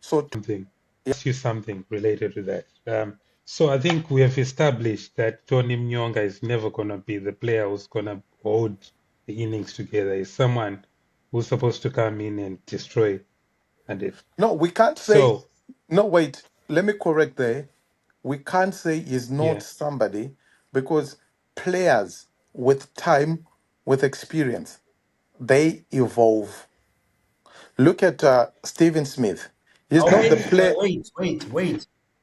So something. Ask you something related to that. So I think we have established that Tony Mnyonga is never going to be the player who's going to hold the innings together. He's someone who's supposed to come in and destroy. And it. no, we can't say. So No, wait. Let me correct there. We can't say he's not yeah. somebody because players with time, with experience, they evolve. Look at Steven Smith. He's How not the many? player.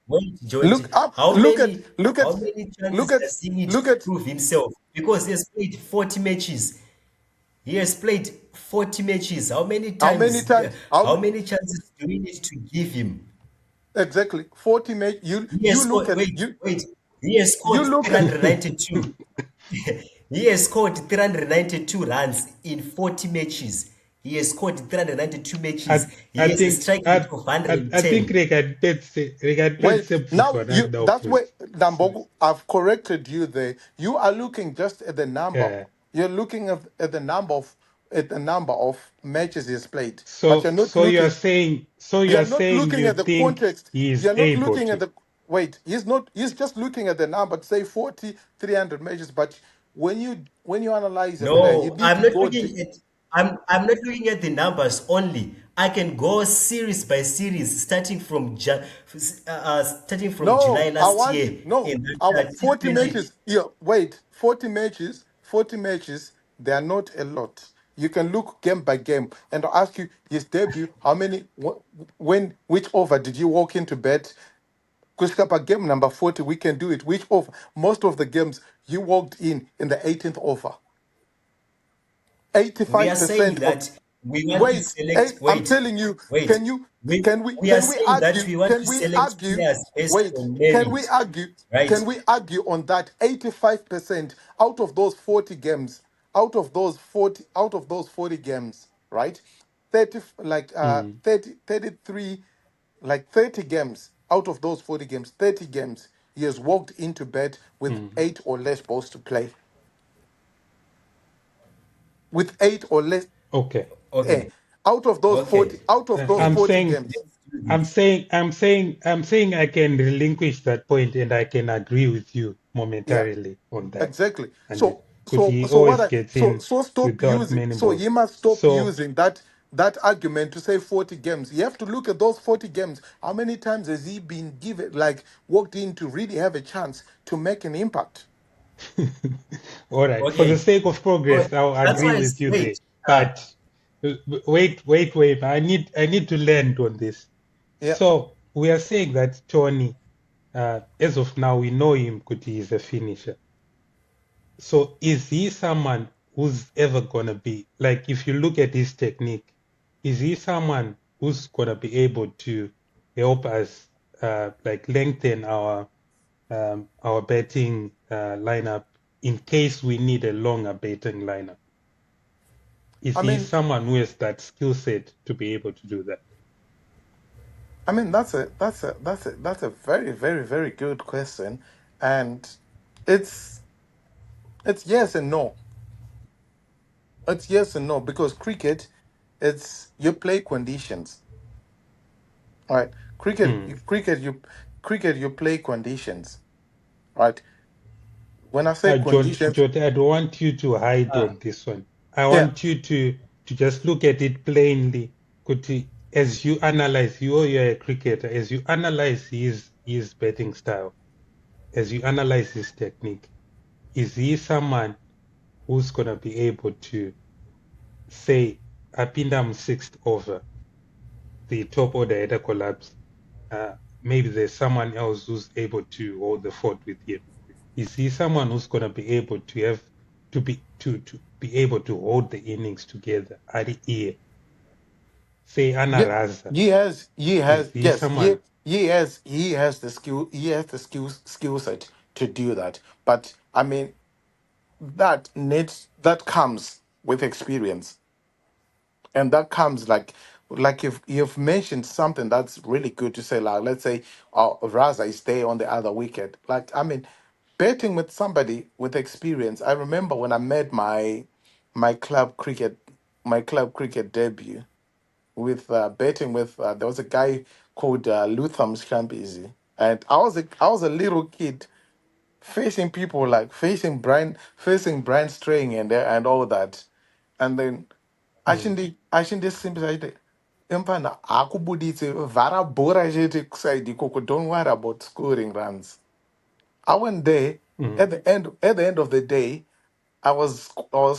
Wait, George. Look up. How Look at. many? Look How at. many Look chances at. does he need Look to at. prove himself? Because he has played 40 matches. He has played 40 matches. How many How many times? times? How many chances do we need to give him? Exactly 40 match. You He you has look scored. at Wait, you wait. He has you scored look at 392. He has scored 392 runs in 40 matches. He has scored 392 matches. He I has a think strike rate of I think 110. wait. rekatpedzise Now bvutwa you nakuda that's where opposite. Nambogu. I've corrected you there. You are looking just at the number. Yeah. You're looking at the number of matches he's played, but So you you're are not saying looking you at the think context. he is You're not able looking at to. the wait. He's just looking at the number to say 40, 300 matches. But when you analyze a player, you No, need to go deep. I'm not looking at the numbers only. I can go series by series, starting from No, July I last want year no. in I that want 40 T20. matches. Yeah, wait. 40 matches. 40 matches. They are not a lot. You can look game by game and I'll ask you his debut. How many? When? Which over did you walk into bed? Kuskapa game number 40. We can do it. Which over? Most of the games you walked in the 18th over. We are saying 85% of. that we want to Wait, select. I'm Wait, telling you. wait. Can you? We Can we? we are Can we saying that argue? we want Can to we select argue? players based Wait. on Can we merit, argue? right? Can we argue on that? 85% out of those 40 games, out of those 40 games, right? 30 like Mm, 30 33, like 30 games out of those 40 games, 30 games. He has walked into bed with mm. 8 or less balls to play. With 8 or less. Okay. Eh, Okay, out of those okay. 40, out of those I'm 40 saying games. Let's do this. I'm saying I can relinquish that point and I can agree with you Yeah, momentarily on that. exactly. And it So could so he so what always I gets so in so stop without using many so balls. you must stop So using that argument to say 40 games. You have to look at those 40 games. How many times has he been given, like, walked in to really have a chance to make an impact? all right, for the Okay. sake of Oh, progress, I'll that's agree why I with you there. wait. But wait. I need to land on this. Yeah. So we are saying that Tony, as of now, we know him because he is a finisher. So is he someone who's ever gonna be like if you look at his technique, is he someone who's gonna be able to help us like lengthen our betting lineup in case we need a longer betting lineup? Is I he mean, someone who has that skill set to be able to do that? that's a very, very, very good question. And it's it's yes and no. It's yes and no because cricket, it's you play conditions. Right. Hmm. Cricket, you play conditions. Right. When I say conditions, Jota, I don't want you to hide Uh, on this one. I yeah. want you to just look at it plainly. Kuti, as you analyze, you're a cricketer, as you analyze his batting style, as you analyze his technique, is he someone who's gonna be able to say, Apindam sixth over, the top order had a collapse. Maybe there's someone else who's able to hold the fort with him. Is he someone who's going to be able to have to be able to hold the innings together at the ear? Say Yeah. Anaraza. He Is has, he yes, someone? he has the skill set to do that. But I mean, that comes with experience. And that comes like if you've mentioned something that's really good to say, like, let's say Raza is there on the other wicket. Like, I mean, betting with somebody with experience. I remember when I made my club cricket my club cricket debut with betting with there was a guy called Lutham's Campisi. And I was a little kid facing people like facing Brian Straying and all that. And then ashinde simbi saite empana akubuditse vhara bhora chete kuside ikoko, don't worry about scoring runs. I went there at the end of the day. I was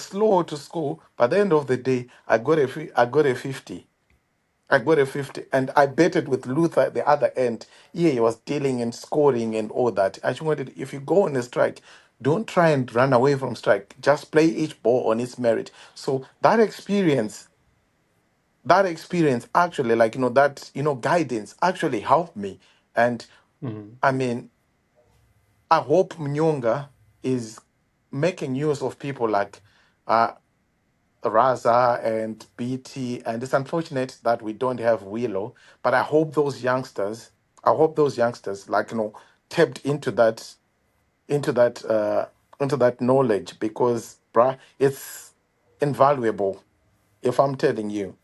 slow to score, but at the end of the day, I got a 50. I got a 50, and I betted with Luther at the other end. Yeah, he was dealing and scoring and all that. I just wanted, if you go on a strike, don't try and run away from strike. Just play each ball on its merit. So that experience actually, like, that, guidance actually helped me. And I mean, I hope Mnyonga is making use of people like uh, Raza and BT, and it's unfortunate that we don't have Willow. But I hope those youngsters, like, tapped into that knowledge, because, bruh, it's invaluable. If I'm telling you,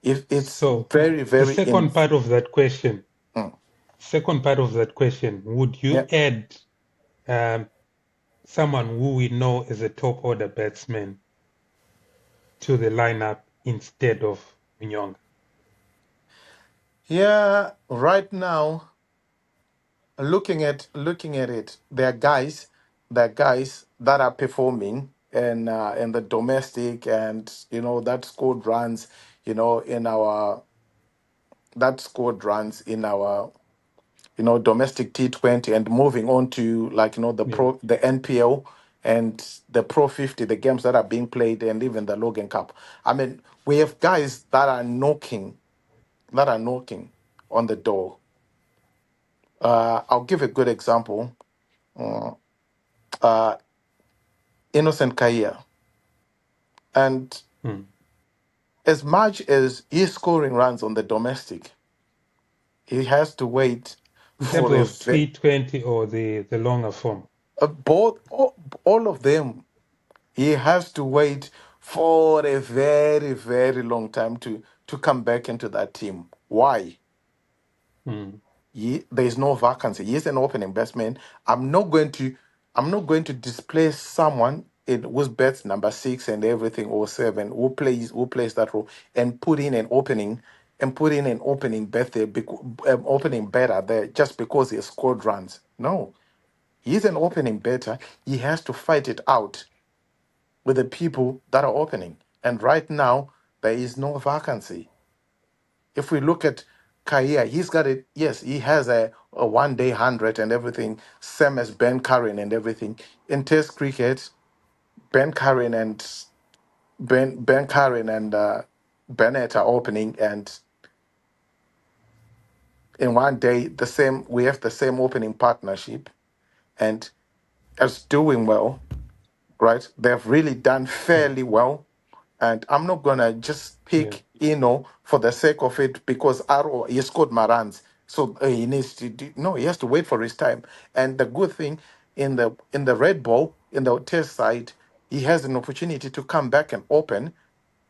if it's So very, the very second part of that question, mm, would yeah. you add someone who we know as a top order batsman to the lineup instead of Munyonga? Yeah, right now, looking at it, there are guys that are performing in the domestic, and that scored runs, in our that scored runs in our domestic T20, and moving on to, like, Yeah. the NPL and the Pro 50, the games that are being played, and even the Logan Cup. I mean, we have guys that are knocking on the door. I'll give a good example. Uh, Innocent Kaya. And Mm. as much as he's scoring runs on the domestic, he has to wait In terms for of T20 or the longer form. both all of them. He has to wait for a very, very long time to come back into that team. Why? Mm. There is no vacancy. He's an opening batsman. I'm not going to displace someone who's bets number 6 and everything, or 7, who plays that role, and put in an opening bet there, opening better there, just because he scored runs. No, he's an opening better. He has to fight it out with the people that are opening. And right now, there is no vacancy. If we look at Kaya, he's got it. Yes, he has a 1 day 100 and everything, same as Ben Curran and everything. In Test cricket, Ben Curran and Bennett are opening, and in 1 day, we have the same opening partnership, and it's doing well, right? They've really done Yeah. fairly well. And I'm not gonna just Yeah. pick for the sake of it, because Aro, he scored my runs, so he needs to do. No, he has to wait for his time. And the good thing, in the red ball, in the test side, he has an opportunity to come back and open,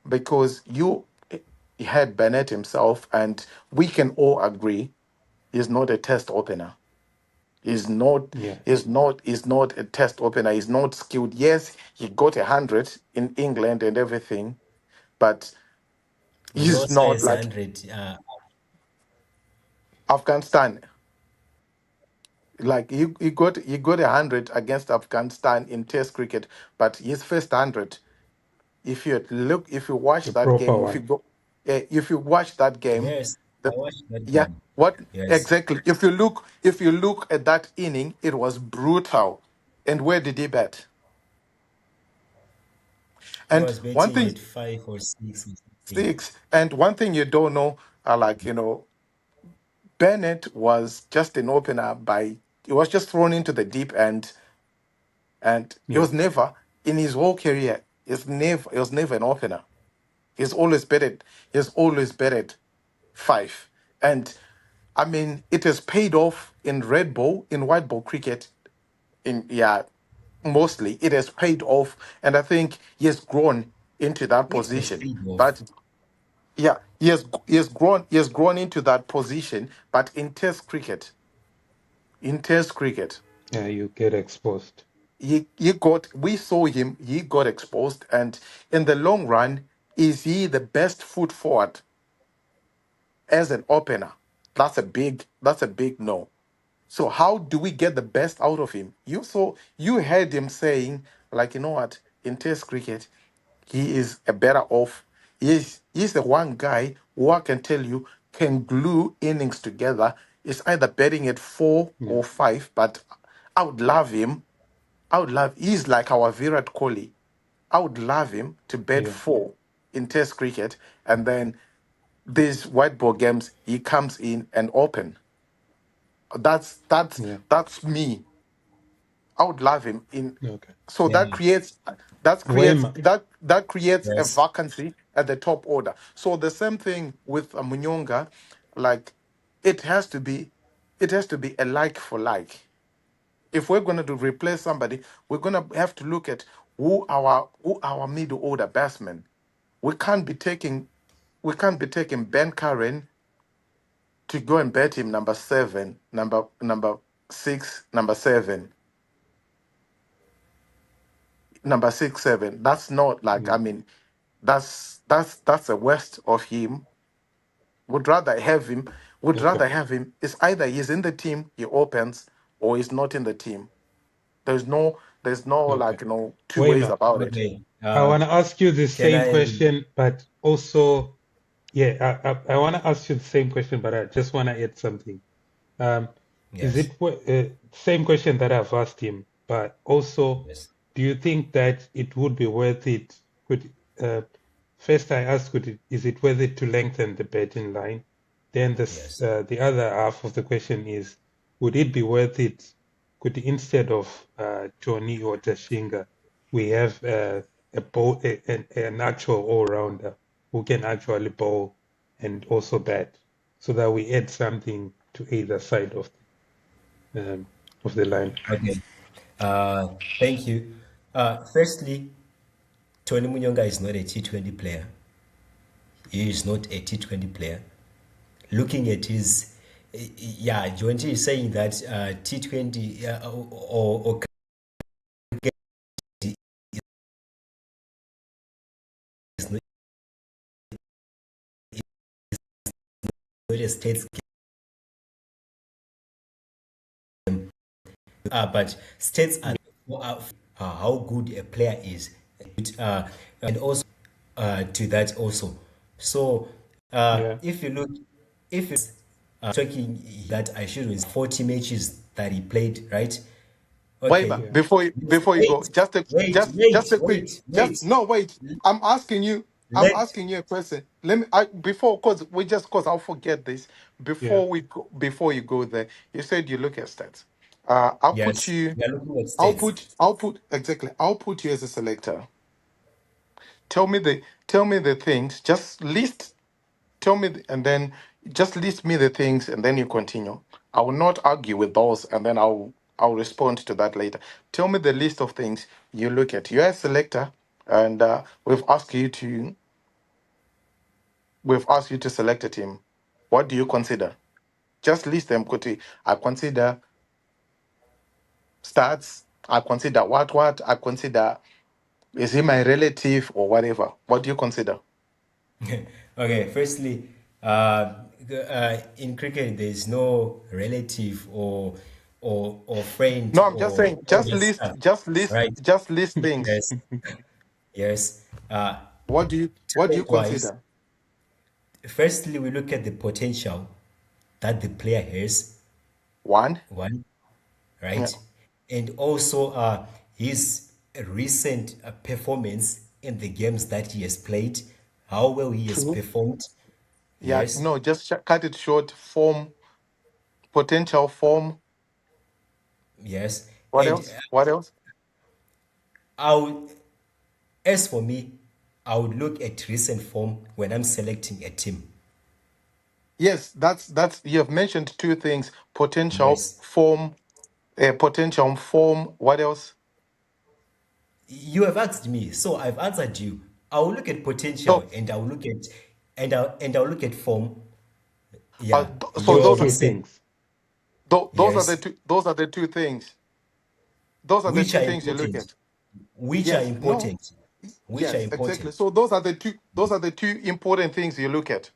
because he had Bennett himself, and we can all agree he's not a test opener. He's not. Yeah. He's not a test opener. He's not skilled. Yes, he got 100 in England and everything, but No he's not science like 100. Afghanistan. Like, he got 100 against Afghanistan in Test cricket, but his first 100. If you watch The that proper game, if you one. go, if you watch that game, Yes, I the, watched that yeah, game. what Yes, exactly? If you look at that inning, it was brutal. And where did he bat? he And was one betting thing, at 5 or 6 or something. 6, and one thing you don't know, like, Bennett was just an opener he was just thrown into the deep end, and he Yeah. was never in his whole career. He was never an opener. He's always batted 5, and I mean, it has paid off in red ball, in white ball cricket. In Yeah, mostly it has paid off, and I think he has grown into that It has position. paid off. But Yeah, he has grown into that position, but in test cricket, Yeah, you get exposed. he got we saw him, he got exposed, and in the long run, is he the best foot forward as an opener? That's a big no. So how do we get the best out of him? You heard him saying, like, you know what, in test cricket, he is a better off. He's the one guy who I can tell you can glue innings together. It's either betting at four Yeah, or five, but I would love him. He's like our Virat Kohli. I would love him to bet yeah, four in test cricket, and then these white ball games, he comes in and open. That's that's yeah. that's me. I would love him in. Okay. So Yeah. Wema. that creates a Yes. vacancy at the top order. So the same thing with Munyonga, like it has to be, it has to be a like for like. If we're going to replace somebody, we're going to have to look at who our middle order batsmen. We can't be taking Ben Curran to go and bet him number seven, number six, number seven, number six, seven. That's not like, Yeah. I mean, that's a waste of him. Would rather have him. Would Okay. rather have him. It's either he's in the team, he opens, or he's not in the team. There's no Okay. like two ways Wema. about it. Okay. I want to ask you the Can same I? question, but also, yeah, I want to ask you the same question, but I just want to add something. Um, is Yes. it same question that I've asked him, but also, Yes. do you think that it would be worth it? Could first I asked, is it worth it to lengthen the betting line? Then Yes. the other half of the question is, would it be worth it? Could instead of Johnny or Tashinga, we have an actual all-rounder who can actually bowl and also bat, so that we add something to either side of the line. Okay. Thank you. Firstly, Tony Munyonga is not a T20 player. He is not a T20 player. Looking at his, yeah, Jonty is saying that T20 or is not a states game, but states are how good a player is, and also to that also. So Yeah, if you look, if it's talking that I should win 40 matches that he played, right? Wait, Okay. but yeah, before you go, Wait, wait, just wait, a quick, wait, just wait. no wait. I'm asking you. I'm Let asking you a question. Let me. Before, cause I'll forget this. yeah. Before you go there, you said you look at stats. I'll put yes, you. we are looking at states. I'll put exactly. I'll put you as a selector. Tell me the things. Just list. And then just list me the things, and then you continue. I will not argue with those, and then I'll respond to that later. Tell me the list of things you look at. You're a selector, and we've asked you to select a team. What do you consider? Just list them, Kuti. I consider stats. I consider what. I consider, is he my relative or whatever. What do you consider? Okay, firstly, in cricket, there is no relative or friend No, I'm just or saying. all this stuff, right? Just list things. Yes, yes. What do you Talent-wise, consider? firstly, we look at the potential that the player has, One. one, Yeah. right? And also his recent performance in the games that he has played, how well he has Two. performed. Yeah, Yes, no, just cut it short. Form, potential form. yes. What And else? What else? I would, as for me, I would look at recent form when I'm selecting a team. Yes, that's you have mentioned two things: Yes. potential form. What else? You have asked me, so I've answered you. I will look at potential So and I will look at I'll look at form. Uh, Yeah, so your those Two are recent. things. those are the Yes, two. Those are the two things. Those are the which two are things you look important. at. Which are Yes. No. important. Which are Yes. Exactly. important. So those are the two. Those are the two important things you look at.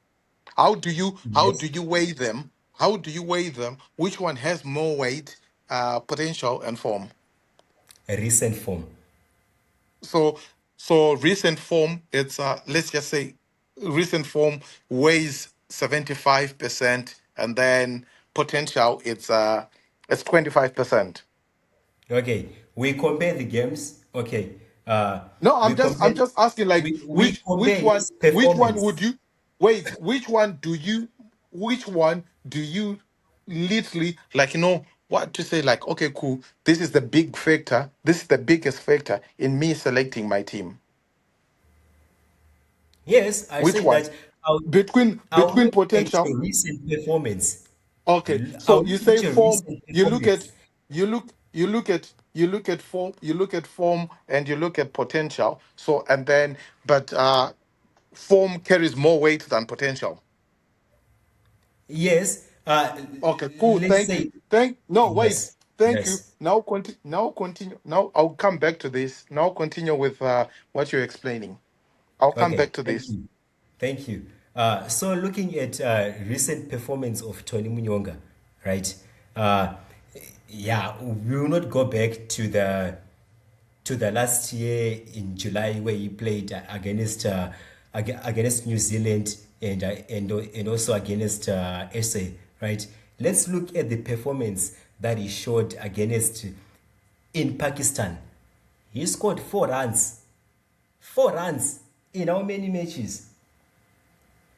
How do Yes, you weigh them? How do you weigh them? Which one has more weight, potential, and form? a recent form. So recent form, it's let's just say recent form weighs 75%, and then potential it's 25%. Okay, we compare the games. Okay, No, we I'm compare. just asking, like, We compare his which one would performance. you wait, which one do you literally, like, what to say, like, okay, cool, this is the big factor, this is the biggest factor in me selecting my team. Yes, I Which said one? that I'll I'll Between look at potential. your recent performance. Okay, I'll so you look say at your form. recent You look at performance. you look at form. You look at form, and you look at potential. So and then, but form carries more weight than potential. Yes. Okay, cool. Let's Thank you. say No, wait. yes, Thank you. yes. Now continue. Now continue. Now I'll come back to this. Now continue with what you're explaining. I'll come Okay, back to thank this. you. Thank you. So looking at recent performance of Tony Munyonga, right? Uh, yeah, we will not go back to the last year in July where he played against New Zealand and also against SA, right? Let's look at the performance that he showed against in Pakistan. He scored 4 runs. 4 runs in how many matches?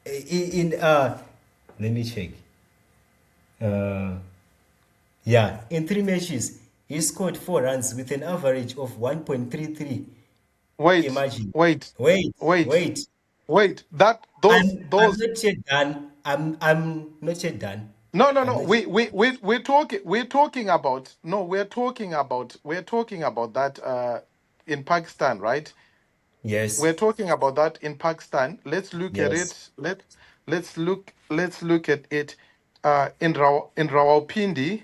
In let me check. Uh, yeah, in 3 matches, he scored 4 runs with an average of 1.33. Wait, Imagine. wait, Wait, wait, wait. wait. That I'm those not yet done. I'm not yet done. No, no, I'm no. not yet done. We're talking about no, we're talking about that in Pakistan, right? We're Yes. talking about that in Pakistan. Let's look at Yes. it. Let's look at it in Rawalpindi,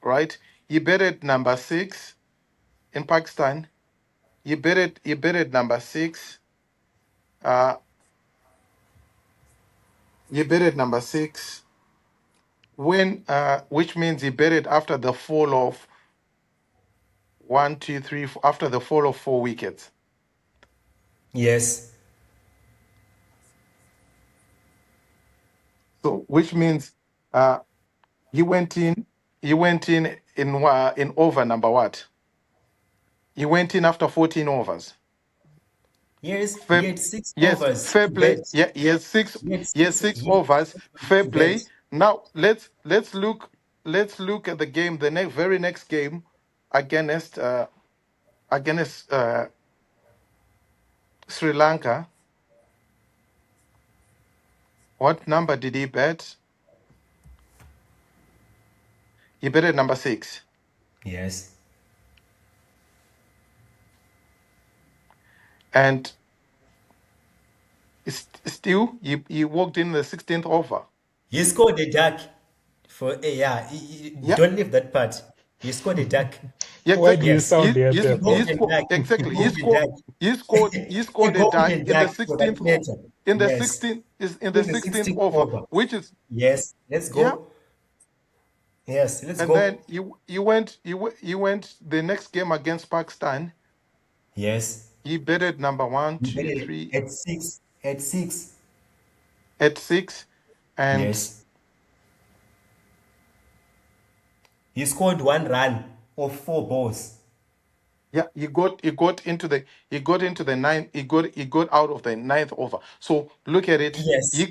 right? You bet it number 6 in Pakistan. You bet it number 6. Uh you bet it number 6 when which means you bet it after the fall of one, two, three, after the fall of 4 wickets. Yes. So which means uh you went in in over number what? You went in after 14 overs. Yes. He Fair, had six yes, overs fair to bet. play. Yeah, He had yes, six. 6 overs. Fair To bet. play. Now let's look at the game, the very next game against against Sri Lanka. What number did he bet? He bet at number 6. Yes. And still he walked in the 16th over. He scored a duck for yeah. Yeah, Don't leave that part. He scored a duck. yeah, Why do exactly. you Yes. sound A happy about golden duck. A Exactly. golden duck. He A scored a duck golden in the duck for that 16th matter. in the Yes. 16th is in the In the 16th 16th over, over. which is Yes. Let's yeah. go. Yes. Let's And then go. you went the next game against Pakistan. Yes. He betted number one, You bet two, it three at six. At six. at 6, and Yes. He scored 1 run of 4 balls. yeah, he got into the ninth. He got out of the ninth over. So look at it. Yes.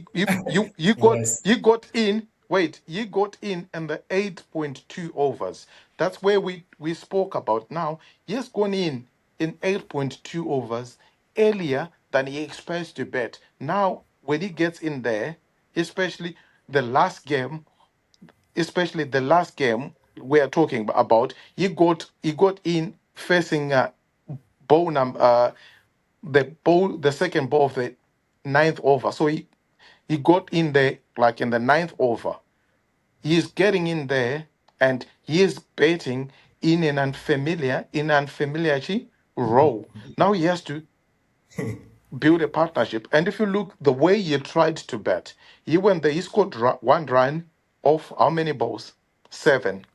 Yes. You got in. Wait, you got in the 8.2 overs. That's where we spoke about. Now he's gone in 8.2 overs earlier than he expects to bet. Now when he gets in there, especially the last game, especially the last game we are talking about, he got in facing bowl number the second ball of the ninth over. So He got in there like in the ninth over. He's getting in there and he is betting in an unfamiliar role. Now he has to build a partnership. And if you look the way he tried to bet, he went there, he scored one run off how many balls? 7.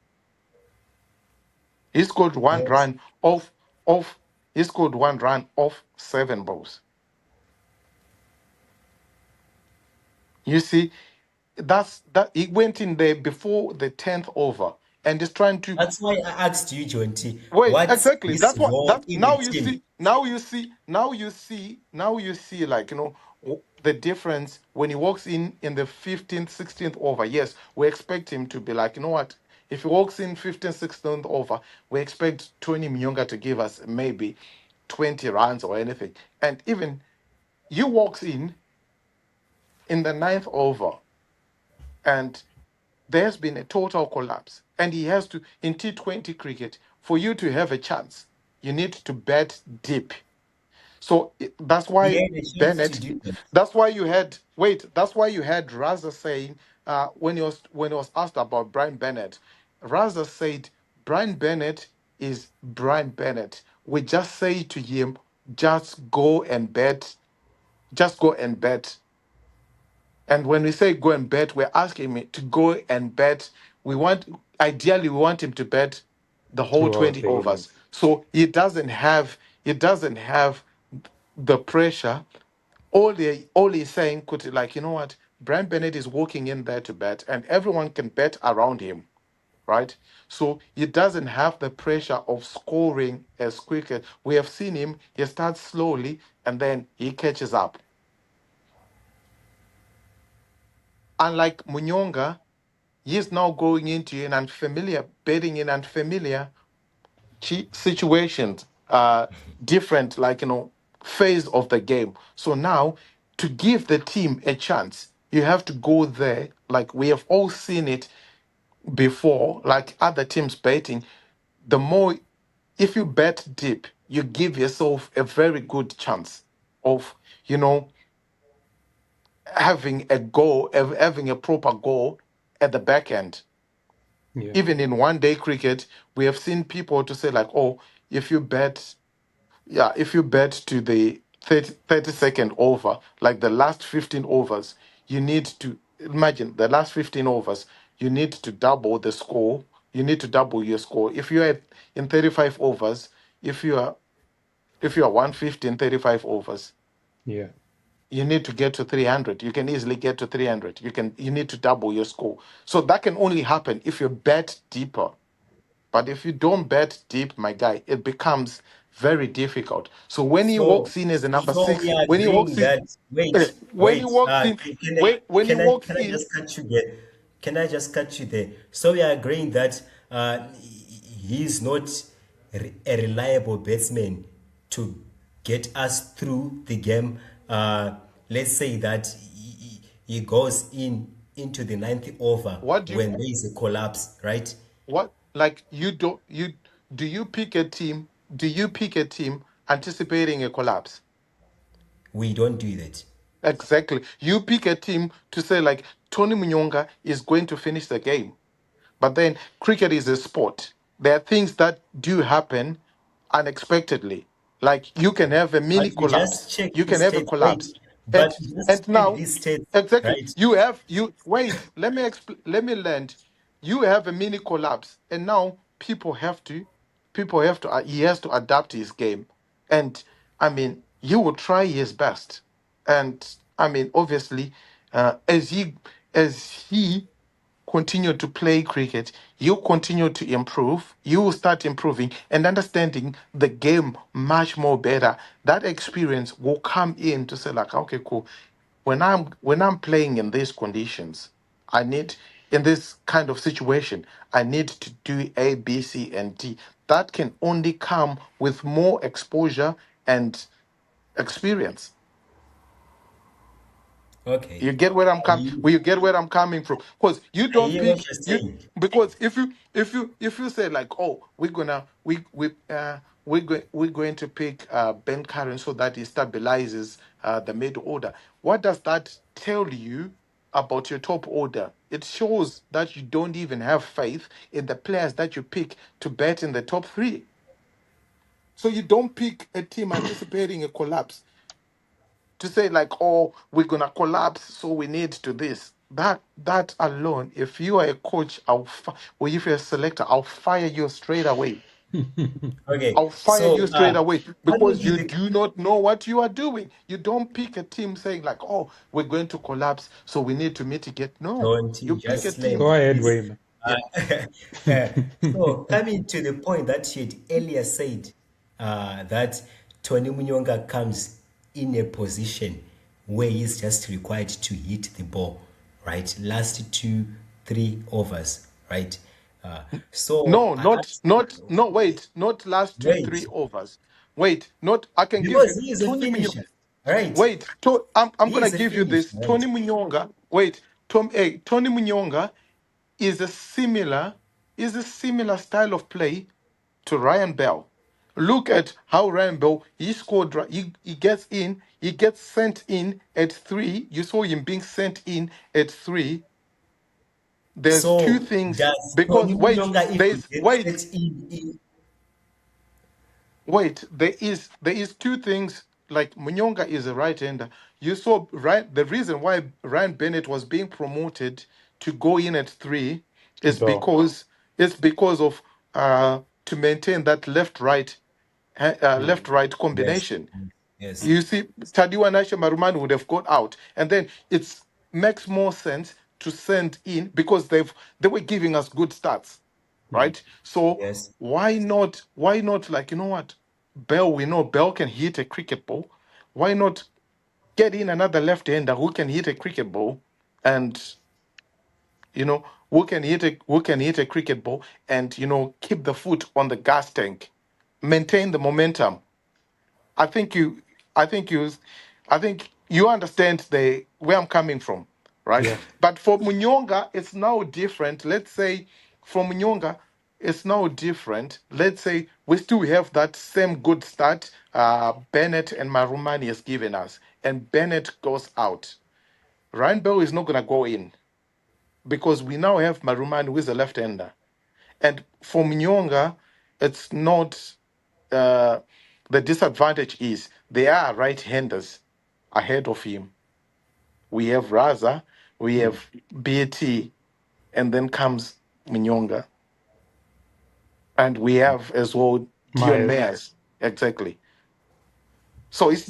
He scored one Yes. run off he scored one run off 7 balls. You see, that he went in there before the 10th over and is trying to That's why I asked you, Jonty, wait, what's exactly. his That's what role that in the now you team? see, like, the difference when he walks in the 15th, 16th over. Yes, we expect him to be like, you know what? If he walks in 15th, 16th over, we expect Tony Munyonga to give us maybe 20 runs or anything. And even you walks in the ninth over and there's been a total collapse. And he has to, in T20 cricket, for you to have a chance, you need to bet deep. So that's He why had a chance to Bennett, do that. that's why you had Raza saying, when he was asked about Brian Bennett, Raza said, Brian Bennett is Brian Bennett. We just say to him, just go and bet, just go and bet. And when we say go and bet, we're asking him to go and bet. Ideally, we want him to bet the whole throughout 20 the overs. innings. So he doesn't have the pressure. All he's saying could, like, you know what? Brian Bennett is walking in there to bet, and everyone can bet around him, right? So he doesn't have the pressure of scoring as quick as we have seen him. He starts slowly and then he catches up. Unlike Munyonga, he's now going into an unfamiliar, betting in unfamiliar situations, different, like, phase of the game. So now, to give the team a chance, you have to go there. Like we have all seen it before, like other teams betting. The more, if you bet deep, you give yourself a very good chance of, you know, having a goal, having a proper goal at the back end. Yeah, Even in one day cricket, we have seen people to say like, oh, if you bet, yeah, if you bet to the 30-second over, like the last 15 overs, you need to imagine the last 15 overs, you need to double the score. You need to double your score. If you are in 35 overs, if you are if you are 150 in 35 overs, yeah. you need to get to 300. You can easily get to 300. You need to double your score. So that can only happen if you bet deeper. But if you don't bet deep, my guy, it becomes very difficult. So when he So, walks in as a number so we 6, are when he agreeing walks in, that when he walks in, when he walks can I in, just cut you there? Can I just cut you there? So we are agreeing that he's not a reliable batsman to get us through the game. Let's say that he goes into the ninth over what do you when there is a collapse, right? what like you don't you do you pick a team? Do you pick a team anticipating a collapse? We don't do that. Exactly. You pick a team to say like Tony Munyonga is going to finish the game. But then cricket is a sport. There are things that do happen unexpectedly. Like you can have a mini But you collapse. just check You can these have a states. Wait, collapse. but And you and just check now these states, exactly right? you wait, let me land. You have a mini collapse and now he has to adapt his game. And I mean, he will try his best. And I mean, obviously, as he continue to play cricket, you continue to improve, you will start improving and understanding the game much more better. That experience will come in to say, like, okay, cool. When I'm playing in these conditions, I need in this kind of situation, I need to do A, B, C, and D. That can only come with more exposure and experience. Okay. You get where I'm coming. I, Well, you get where I'm coming from. Because you I don't hear what pick you're you. saying. Because if you say like, oh, we're gonna we're going to pick Ben Karen so that he stabilizes the mid order. What does that tell you about your top order? It shows that you don't even have faith in the players that you pick to bet in the top three. So you don't pick a team anticipating a collapse to say like, oh, we're gonna collapse, so we need to this. That alone, if you are a coach, or if you're a selector, I'll fire you straight away. Okay, I'll fire so you straight away coming because to you the do not know what you are doing. You don't pick a team saying like, "Oh, we're going to collapse, so we need to mitigate." No, don't you you pick a just let team. Go ahead, please. Wayne. Yeah. So coming to the point that you had earlier said that Tony Munyonga comes in a position where he's just required to hit the ball, right? Last 2-3 overs, right? So No, I asked, no. Wait, not last two, wait, three overs. Wait, not. I can give because you he is a Tony Munyonga. finisher, right? Wait, I'm He gonna is a give you finisher, this. right? Tony Munyonga. Wait, Tony Munyonga is a similar style of play to Ryan Bell. Look at how Ryan Bell he scored. He gets in. He gets sent in at three. You saw him being sent in at three. There's two So things does because Tony Munyonga if he gets set there is two things. Like Munyonga is a right-hander. You saw right. The reason why Ryan Bennett was being promoted to go in at three is Bell. because of to maintain that Yeah. left-right yes, combination. yes. You see, Tadiwa Nasha Marumani would have got out, and then it makes more sense to send in because they were giving us good stats, Mm. right? So Yes. why not? Why not? Like, you know what, Bell? We know Bell can hit a cricket ball. Why not get in another left-hander who can hit a cricket ball, and who can hit a cricket ball, and keep the foot on the gas tank, maintain the momentum. I think you, I think you, I think you understand the where I'm coming from, right? Yeah. But for Munyonga, it's now different. Let's say for Munyonga, it's now different. Let's say we still have that same good start Bennett and Marumani has given us, and Bennett goes out. Ryan Bell is not gonna go in because we now have Marumani who is a left-hander. And for Munyonga, it's not. Uh, the disadvantage is there are right-handers ahead of him. We have Raza, we have BT, and then comes Munyonga, and we have as well Dion Myers. Mayers. Exactly. So it's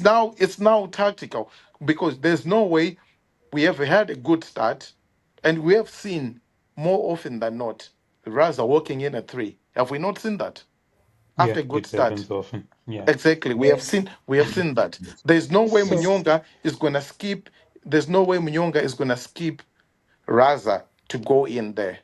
now tactical because there's no way we have had a good start, and we have seen more often than not Raza walking in at three. Have we not seen that Yeah, after a good it start? happens often. Yeah. Exactly. We have Yes. seen that. There's no way So Munyonga is gonna skip. There's no way Munyonga is gonna skip Raza to go in there.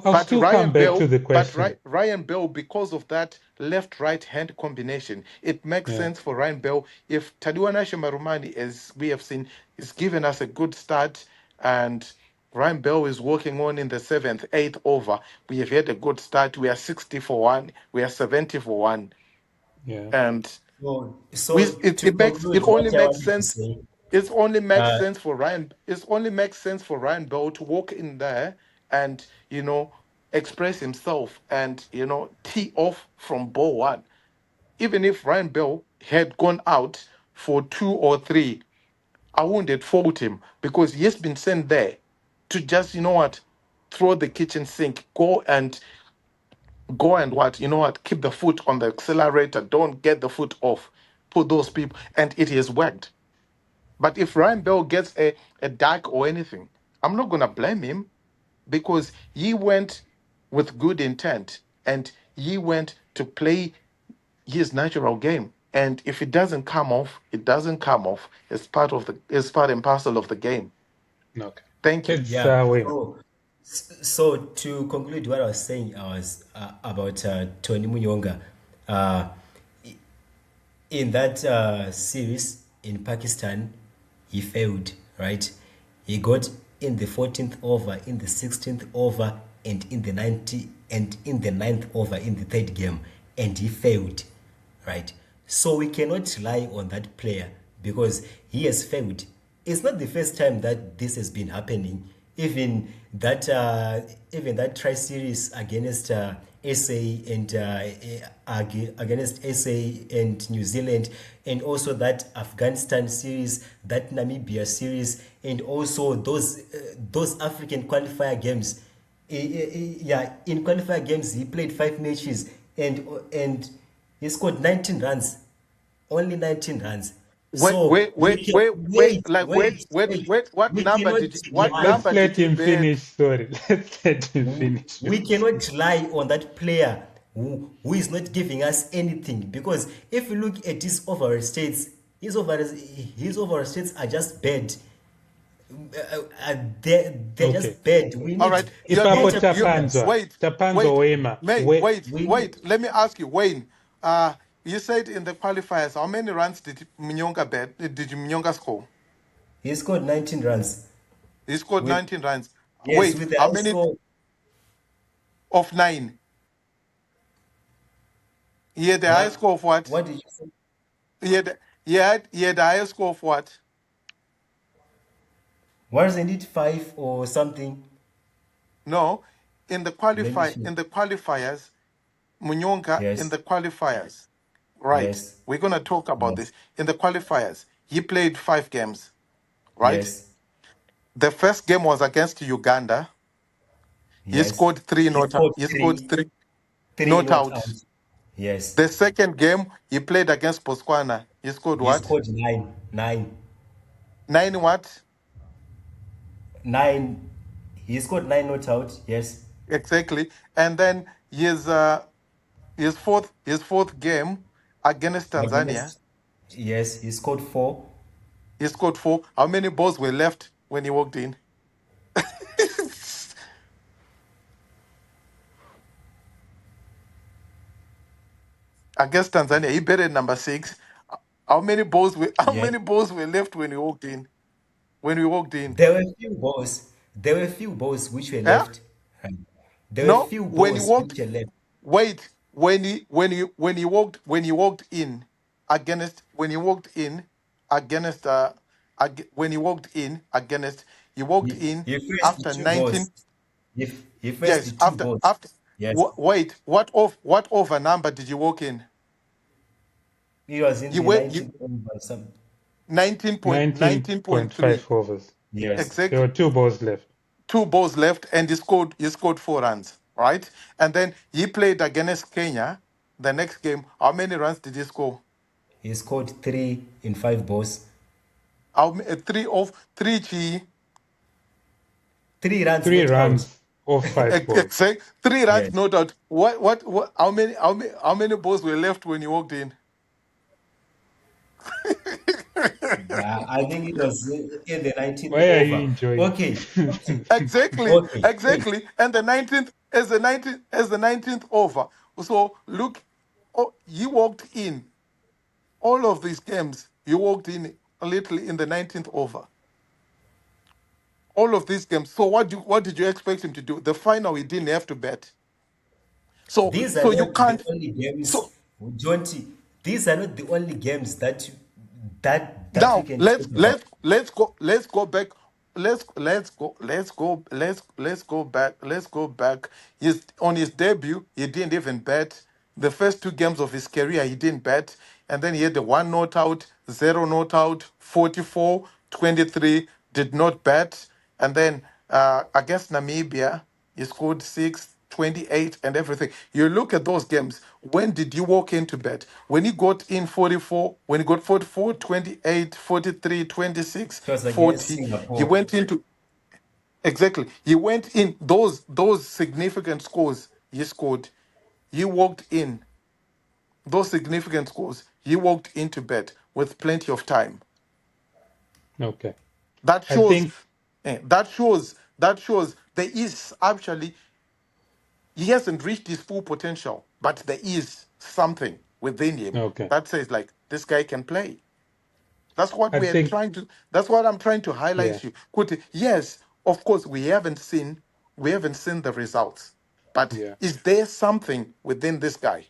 I'll But still come back to the question. Ryan Bell, because of that left-right hand combination, it makes Yeah. sense for Ryan Bell. If Tadiwana Shemarumani, as we have seen, is given us a good start, and Ryan Bell is working on in the seventh, eighth over, we have had a good start. We are 60 for one. We are 70 for one, Yeah. and So to it conclude only what I makes wanted to sense. say, uh, It only makes sense for Ryan Bell to walk in there and express himself and tee off from ball one. Even if Ryan Bell had gone out for two or three, I wouldn't have fault him because he has been sent there to just throw the kitchen sink, go and keep the foot on the accelerator, don't get the foot off, put those people, and it has worked. But if Ryan Bell gets a duck or anything, I'm not gonna blame him because he went with good intent and he went to play his natural game. And if it doesn't come off, it doesn't come off. It's part and parcel of the game. Okay. Thank you. Let's yeah. wait. So to conclude what I was saying, I was about Tony Munyonga. Uh, in that series in Pakistan, he failed, right? He got in the 14th over, in the 16th over, and in the 90 and in the ninth over in the third game, and he failed, right? So we cannot rely on that player because he has failed. It's not the first time that this has been happening. Even that tri-series against SA and against SA and New Zealand, and also that Afghanistan series, that Namibia series, and also those African qualifier games. In qualifier games he played 5 matches and he scored 19 runs, only 19 runs. Wait, So wait, wait, wait, wait, like wait. we cannot What rely. Let's number let did you him bet? finish. Sorry, let's let him finish. We cannot rely on that player who is not giving us anything, because if you look at his overall stats, his overall stats are just bad. They're Okay. just bad. We All need right, you are Ipapo not. better You players. tapanzwa. wait, Tapanzwa wait, wema. wait, We need, wait. Let me ask you, Wayne. You said in the qualifiers, how many runs did Munyonga bet? Did Munyonga score? he scored 19 runs He scored with 19 runs. yes Wait, with the how high many score. of 9? He had the highest What score of what? what did you say? He had the highest score of what? Wasn't it 5 or something? No, in the Let me see. qualifiers, Munyonga in Yes, the qualifiers. Right. yes, We're gonna talk about yes, this. In the qualifiers, he played 5 games, right? yes, The first game was against Uganda. He yes. scored 3 He not out. scored He scored three, 3 three not not out. out. Yes. The second game he played against Botswana. He scored He what? scored nine. 9 what? 9. He scored 9 not out. Yes. Exactly. And then his fourth game against Tanzania, Against, yes, he scored 4. he scored 4. How many balls were left when he walked in? Against Tanzania, he batted number 6. How Yes. many balls were left when he walked in? When we walked in. There were few balls. There were few balls which were Yeah? left. Right. There were No, few when he balls walked which were left. wait, when he walked in against when he walked in against when he walked in against he walked in He faced the after 2 balls. 19. He faced the Yes, 2 after balls. after Yes. wait, what over number did you walk in? He was in You the went you 19th over some. 19.3. 19.5 overs. Yes. There were Exactly. 2 balls left. 2 balls left, and he scored 4 runs, right? And then he played against Kenya. The next game, how many runs did he score? He scored 3 in 5 balls. Three G 3 runs 3 not out. runs off 5 balls. exact 3 runs, Yes. no doubt. What how many balls were left when you walked in? Yeah, I think it was in the 19th Why are you over. enjoying? Okay. Exactly, Okay. Wait. exactly. And the 19th as the 19th over. So look, oh, you walked in all of these games. You walked in a little in the 19th over. All of these games. So what did you expect him to do? The final, he didn't have to bet. So These are so you not the can't. only games, So Jonty. These are not the only games that we now can let's talk about. let's let's go back. Let's go back. On his debut, he didn't even bet. The first 2 games of his career, he didn't bet. And then he had the 1 not out, 0 not out, 44, 23, did not bet. And then against Namibia, he scored 6, 28, and everything. You look at those games. When did you walk into bed? When he got in 44, when he got 44, 28, 43, 26, It was against 40, he Singapore. went into exactly. He went in those significant scores he scored. He walked in those significant scores. He walked into bed with plenty of time. Okay. That I shows. think, That shows there is actually he hasn't reached his full potential, but there is something within him okay. that says like this guy can play. That's what I we're think, trying to. That's what I'm trying to yeah, highlight you. Yes, of course we haven't seen the results, but yeah. is there something within this guy?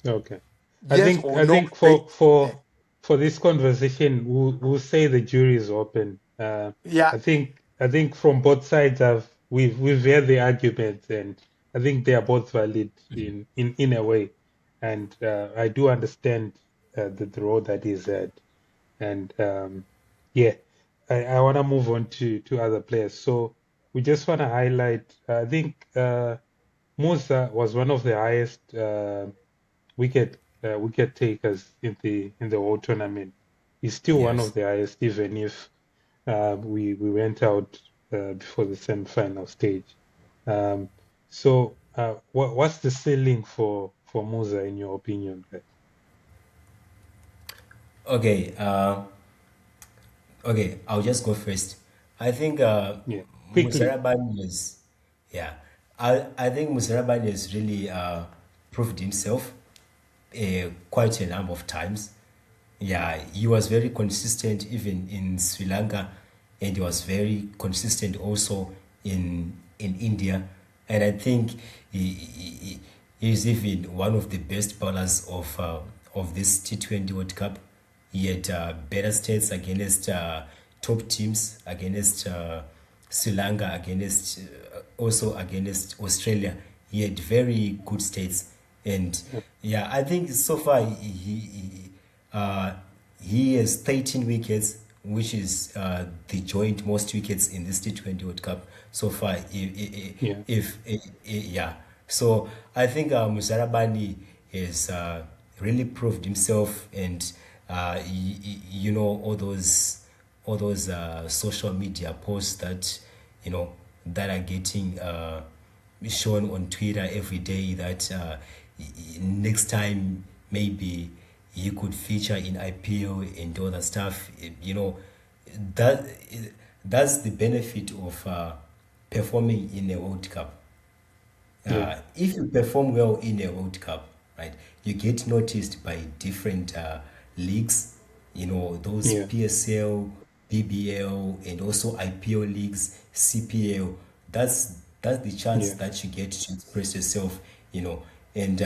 Okay. Yes or I no? think They, for this conversation, we'll say the jury is open. yeah, I think from both sides we've heard the arguments, and I think they are both valid in a way. And I do understand the role that is had. And yeah, I want to move on to other players. So we just want to highlight. I think Musa was one of the highest. Wicket takers in the whole tournament. He's still one of Yes. the highest, even if we went out before the semi-final stage. Um, so what's the ceiling for Musa in your opinion, guys? Okay. Okay, I'll just go first. I think Yeah, quickly. Muzarabani is, yeah, I think Muzarabani has really proved himself quite a number of times. Yeah, he was very consistent even in Sri Lanka, and he was very consistent also in India. And I think he is even one of the best bowlers of this T20 World Cup. He had better stats against top teams, against Sri Lanka, against also against Australia. He had very good stats, and Yeah, yeah, I think so far he has 13 wickets, which is the joint most wickets in this T20 World Cup so far. yeah, Yeah, so I think Muzarabani has really proved himself, and you know, all those social media posts that you know that are getting shown on Twitter every day, that next time maybe you could feature in IPO and all that stuff. You know, that that's the benefit of performing in a World Cup. yeah, If you perform well in a World Cup, right, you get noticed by different leagues, you know, those yeah, PSL, BBL, and also IPO leagues, CPL. That's the chance yeah, that you get to express yourself, you know, and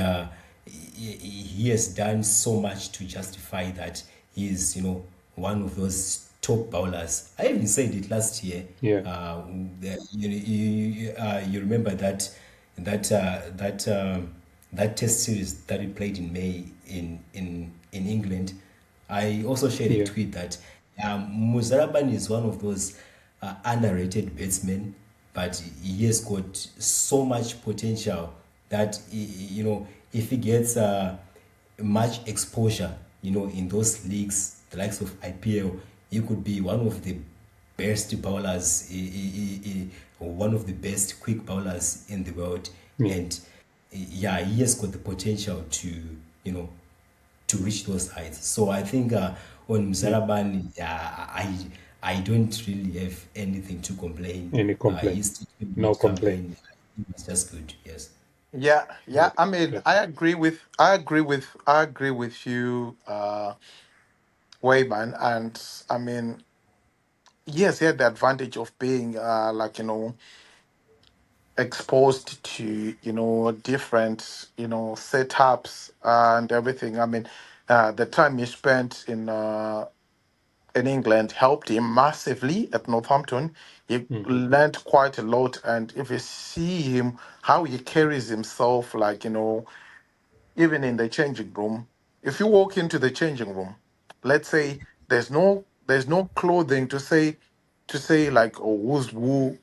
he has done so much to justify that he is, you know, one of those top bowlers. I even said it last year. yeah, You remember that test series that we played in May in England. I also shared a yeah, tweet that Muzaraban is one of those underrated batsmen, but he has got so much potential that you know, if he gets much exposure, you know, in those leagues, the likes of IPL, he could be one of the best bowlers, one of the best quick bowlers in the world, yeah, and yeah, he has got the potential to, you know, to reach those heights. So I think on yeah. Mzarabani, I don't really have anything to complain. Any complaint? His No teammate complaint. campaign, it was just good. Yes. yeah, yeah. Good. I mean, That's good. I agree with you, Wayman, and I mean, yes, he had the advantage of being, like, exposed to, different, setups and everything. I mean, the time he spent in England helped him massively at Northampton. He Hmm. learned quite a lot, and if you see him, how he carries himself, like, even in the changing room, if you walk into the changing room, let's say there's no clothing to say like, oh,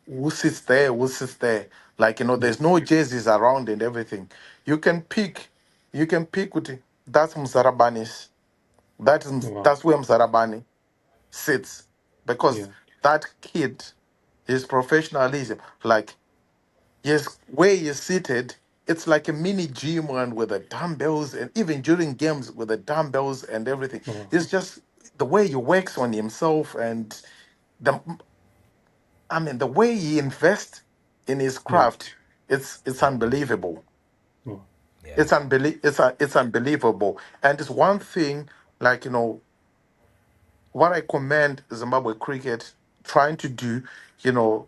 who sits there, who sits there, like, Yeah. there's no jerseys around and everything. You can pick with that's Mzarabani's. Wow. That's where Mzarabani sits, because Yeah. that kid, his professionalism, like, yes, where you're seated, it's like a mini gym and with the dumbbells, and even during games with the dumbbells and everything. Wow. It's just the way he works on himself, and the I mean the way he invests in his Yeah. craft. It's unbelievable. Wow. Yeah. It's unbelievable. And it's one thing, like, what I commend Zimbabwe cricket trying to do, you know,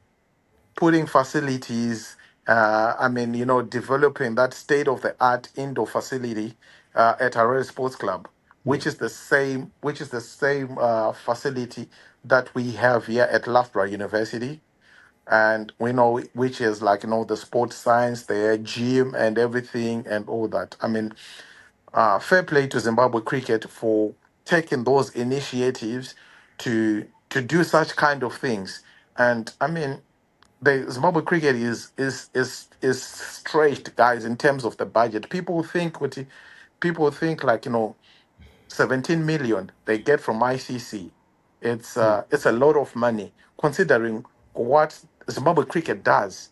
putting facilities, developing that state of the art indoor facility, at Harare Sports Club, Yeah. which is the same facility that we have here at Loughborough University, and we know which is like the sports science, the gym and everything and all that. I mean, fair play to Zimbabwe cricket for taking those initiatives to do such kind of things. And I mean, the Zimbabwe cricket is stretched, guys, in terms of the budget. People think like 17 million they get from ICC. Mm. It's a lot of money considering what Zimbabwe cricket does.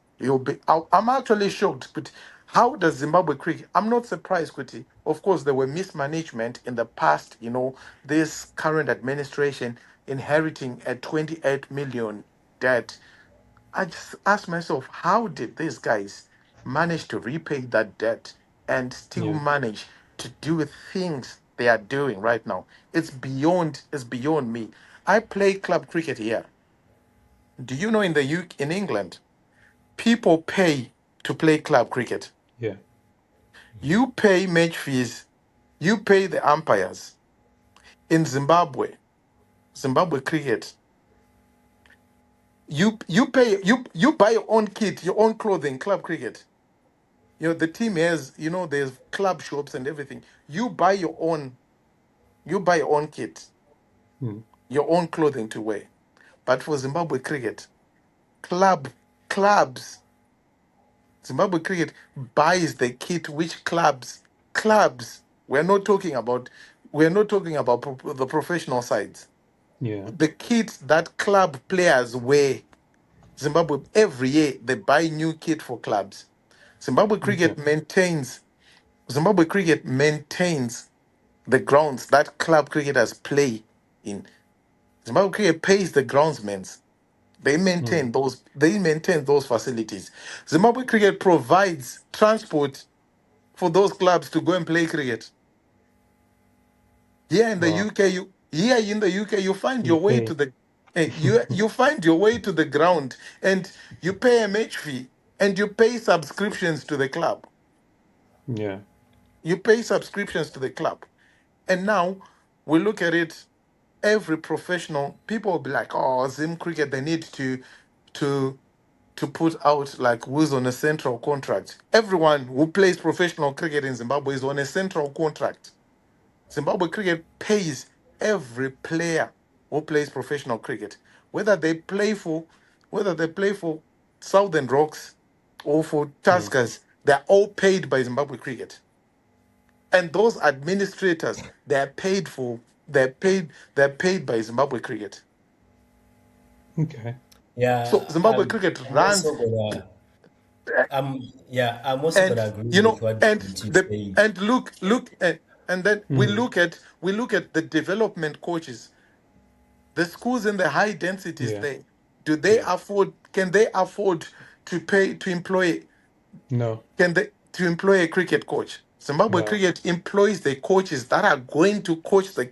I'm actually shocked, but how does Zimbabwe cricket? I'm not surprised, Kuti. Of course, there were mismanagement in the past. This current administration inheriting a 28 million debt. I just ask myself, how did these guys manage to repay that debt and still Yeah. manage to do things they are doing right now? It's beyond me. I play club cricket here. Do you know in the UK, in England, people pay to play club cricket? Yeah. You pay match fees, you pay the umpires. In Zimbabwe cricket, you buy your own kit, your own clothing, club cricket. The team has, there's club shops and everything. You buy your own kit, Mm. your own clothing to wear. But for Zimbabwe cricket, club clubs, Zimbabwe cricket buys the kit which clubs. We're not talking about the professional sides. Yeah. The kit that club players wear. Zimbabwe every year they buy new kit for clubs. Zimbabwe Okay. cricket maintains Zimbabwe cricket maintains the grounds that club cricketers play in. Zimbabwe cricket pays the groundsmen. They Mm. maintain those facilities. Zimbabwe cricket provides transport for those clubs to go and play cricket. Here in the Wow. UK, you find You your way pay. to the you find your way to the ground and you pay a match fee and you pay subscriptions to the club. Yeah. You pay subscriptions to the club. And now we look at it, every professional, people will be like, oh, Zim cricket, they need to to put out like who's on a central contract. Everyone who plays professional cricket in Zimbabwe is on a central contract. Zimbabwe cricket pays every player who plays professional cricket, whether they play for Southern Rocks or for Mm. Tuskers, they're all paid by Zimbabwe cricket. And those administrators, they're paid by Zimbabwe cricket. Okay. So Yeah, Zimbabwe cricket I'm runs, also gonna I'm also and gonna agree with what and you the said. and look and then we Mm. look at the development coaches, the schools in the high densities Yeah. there. Do they Yeah. afford? Can they afford to pay to employ? No. Can they to employ a cricket coach? Zimbabwe No. cricket employs the coaches that are going to coach the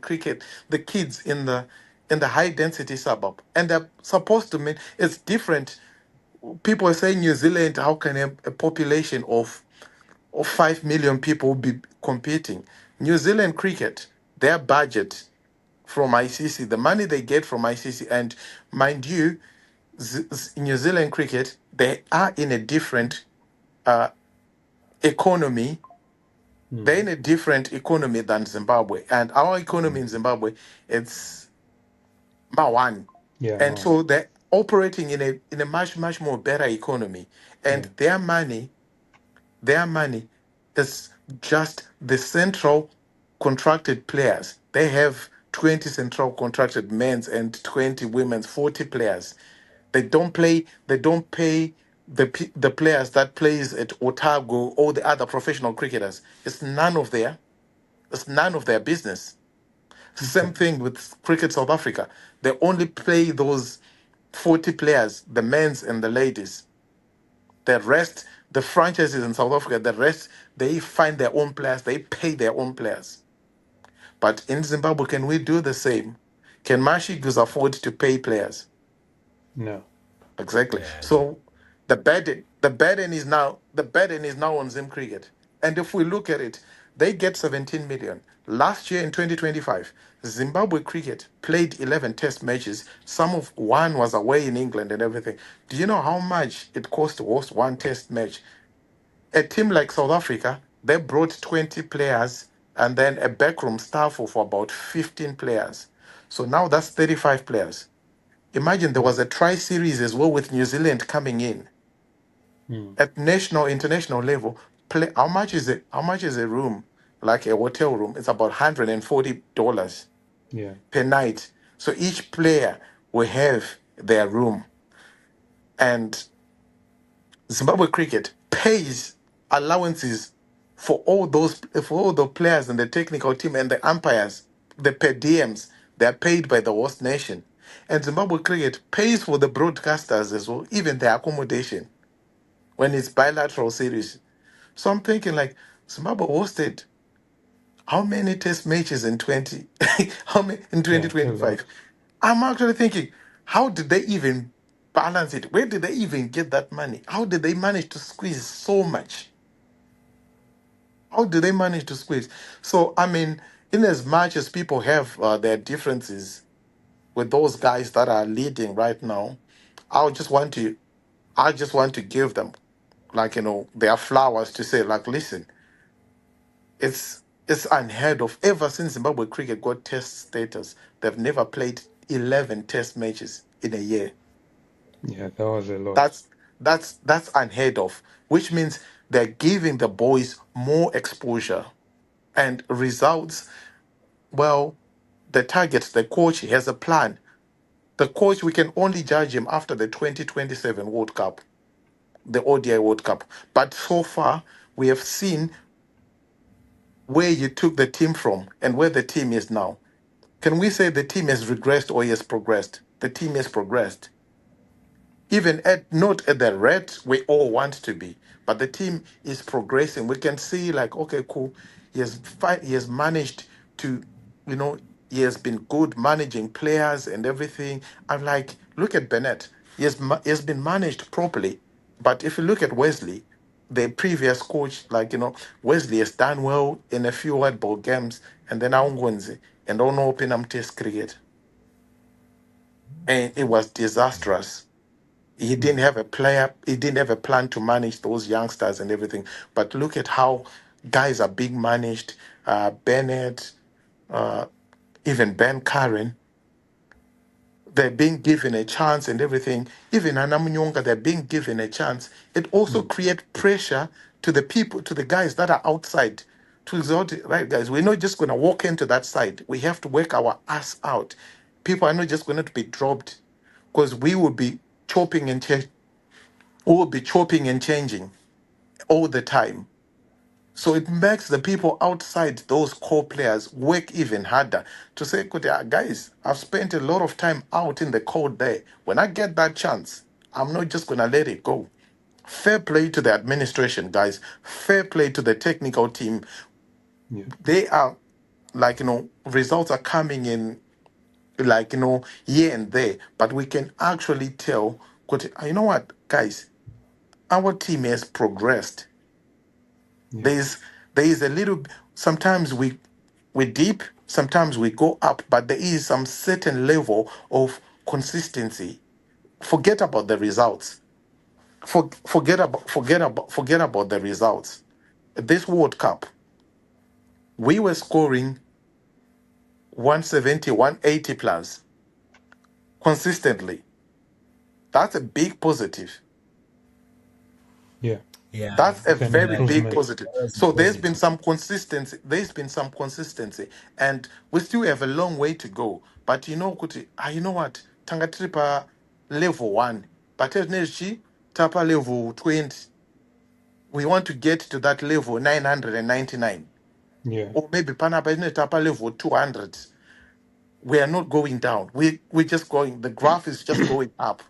kids in the high density suburb, and they're supposed to mean it's different. People are saying New Zealand, how can a population of 5 million people be competing? New Zealand cricket, their budget from ICC, the money they get from ICC, and mind you, New Zealand cricket, they are in a different economy. They're Mm. in a different economy than Zimbabwe, and our economy Mm. in Zimbabwe, it's Mawan, Yeah. and No. so they're operating in a much more better economy, and Yeah. their money is just the central contracted players. They have 20 central contracted men's and 20 women's, 40 players. They don't pay the players that plays at Otago or the other professional cricketers. It's none of their business. Okay. Same thing with Cricket South Africa. They only play those 40 players, the men's and the ladies. The rest, the franchises in South Africa, the rest, they find their own players, they pay their own players. But in Zimbabwe, can we do the same? Can Mashigus afford to pay players? No. Exactly. Yeah, So the burden is now on Zim Cricket. And if we look at it, they get 17 million. Last year in 2025, Zimbabwe cricket played 11 test matches. Some of one was away in England and everything. Do you know how much it cost to host one test match? A team like South Africa, they brought 20 players and then a backroom staff of about 15 players. So now that's 35 players. Imagine there was a tri-series as well with New Zealand coming in at national, international level. Play, how much is it? How much is a room? Like a hotel room, it's about $140 Yeah. per night. So each player will have their room. And Zimbabwe Cricket pays allowances for all the players and the technical team and the umpires, the per diems. They're paid by the host nation. And Zimbabwe Cricket pays for the broadcasters as well, even their accommodation when it's bilateral series. So I'm thinking like Zimbabwe hosted how many test matches in 20 how many in Yeah. A 2025? lot. I'm actually thinking, how did they even balance it? Where did they even get that money? How did they manage to squeeze so much? How did they manage to squeeze? So I mean, in as much as people have their differences with those guys that are leading right now, I would just want to I just want to give them like their flowers to say like, listen, it's unheard of. Ever since Zimbabwe cricket got test status, they've never played 11 test matches in a year. Yeah, that was a lot. That's unheard of, which means they're giving the boys more exposure and results. Well, the target, the coach has a plan. The coach, we can only judge him after the 2027 World Cup, the ODI World Cup. But so far, we have seen where you took the team from and where the team is now. Can we say the team has regressed or has progressed? The team has progressed. Even at not at the rate we all want to be, but the team is progressing. We can see like, okay, cool. He has managed to, you know, he has been good managing players and everything. I'm like, look at Bennett. He has been managed properly. But if you look at Wesley, the previous coach, like Wesley has done well in a few white ball games, and then Aungwenzi and don't open up test cricket, and it was disastrous. He didn't have a player. He didn't have a plan to manage those youngsters and everything. But look at how guys are being managed. Bennett, uh, even Ben Karen, they're being given a chance and everything. Even Anna Munyonga, they're being given a chance. It also creates pressure to the people, to the guys that are outside. To result, right, guys, we're not just going to walk into that side. We have to work our ass out. People are not just going to be dropped because we will be chopping and we will be chopping and changing all the time. So it makes the people outside those core players work even harder to say, "Good, guys, I've spent a lot of time out in the cold there. When I get that chance, I'm not just going to let it go." Fair play to the administration, guys. Fair play to the technical team. Yeah. They are like, results are coming in like, here and there, but we can actually tell, good, you know what, guys, our team has progressed. Yeah. There is a little. Sometimes we deep. Sometimes we go up, but there is some certain level of consistency. Forget about the results. Forget about the results. This World Cup, we were scoring 170, 180 plus consistently. That's a big positive. Yeah. Yeah, That's a It's an very big improvement. positive. that was So there's been positive. some consistency. There's been some consistency, and we still have a long way to go. But Kuti, you know what? Tanga tripa level 1, but nechi tapa level 20. We want to get to that level 999, Yeah. or maybe panapa tapa level 200. We are not going down. We're just going. The graph is just going up.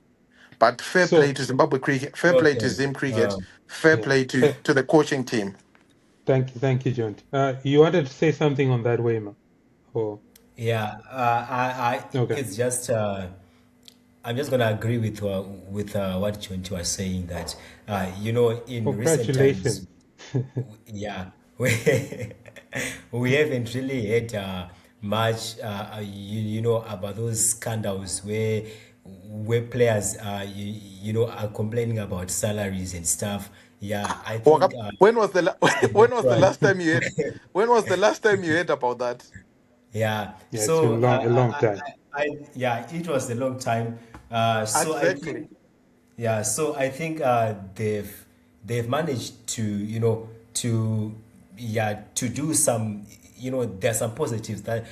But fair play So to Zimbabwe cricket. Fair play to Okay. Zim cricket. Um, Fair yeah. play to the coaching team. Thank you, John. You wanted to say something on that way, ma? Oh, yeah, okay. it's just I'm just gonna agree with what Jonty was saying that in recent times, Congratulations. yeah, we haven't really had much, about those scandals where players, are complaining about salaries and stuff. Yeah, I think When was the when that's was the why. last time you had when was the last time you heard about that? Yeah. Yeah, it's been So a long time. yeah, it was a long time. So I Exactly. think yeah, so I think they've managed to to do some, there's some positives that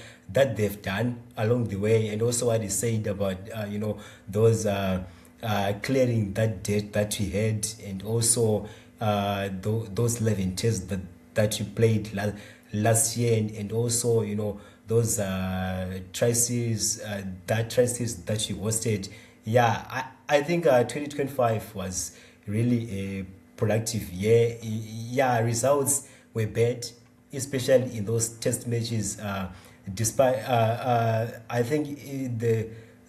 they've done along the way, and also what is said about those clearing that debt that we had, and also those 11 tests that you played last year, and also those trices that you hosted. Yeah, I think 2025 was really a productive year. Yeah, results were bad, especially in those test matches. Despite I think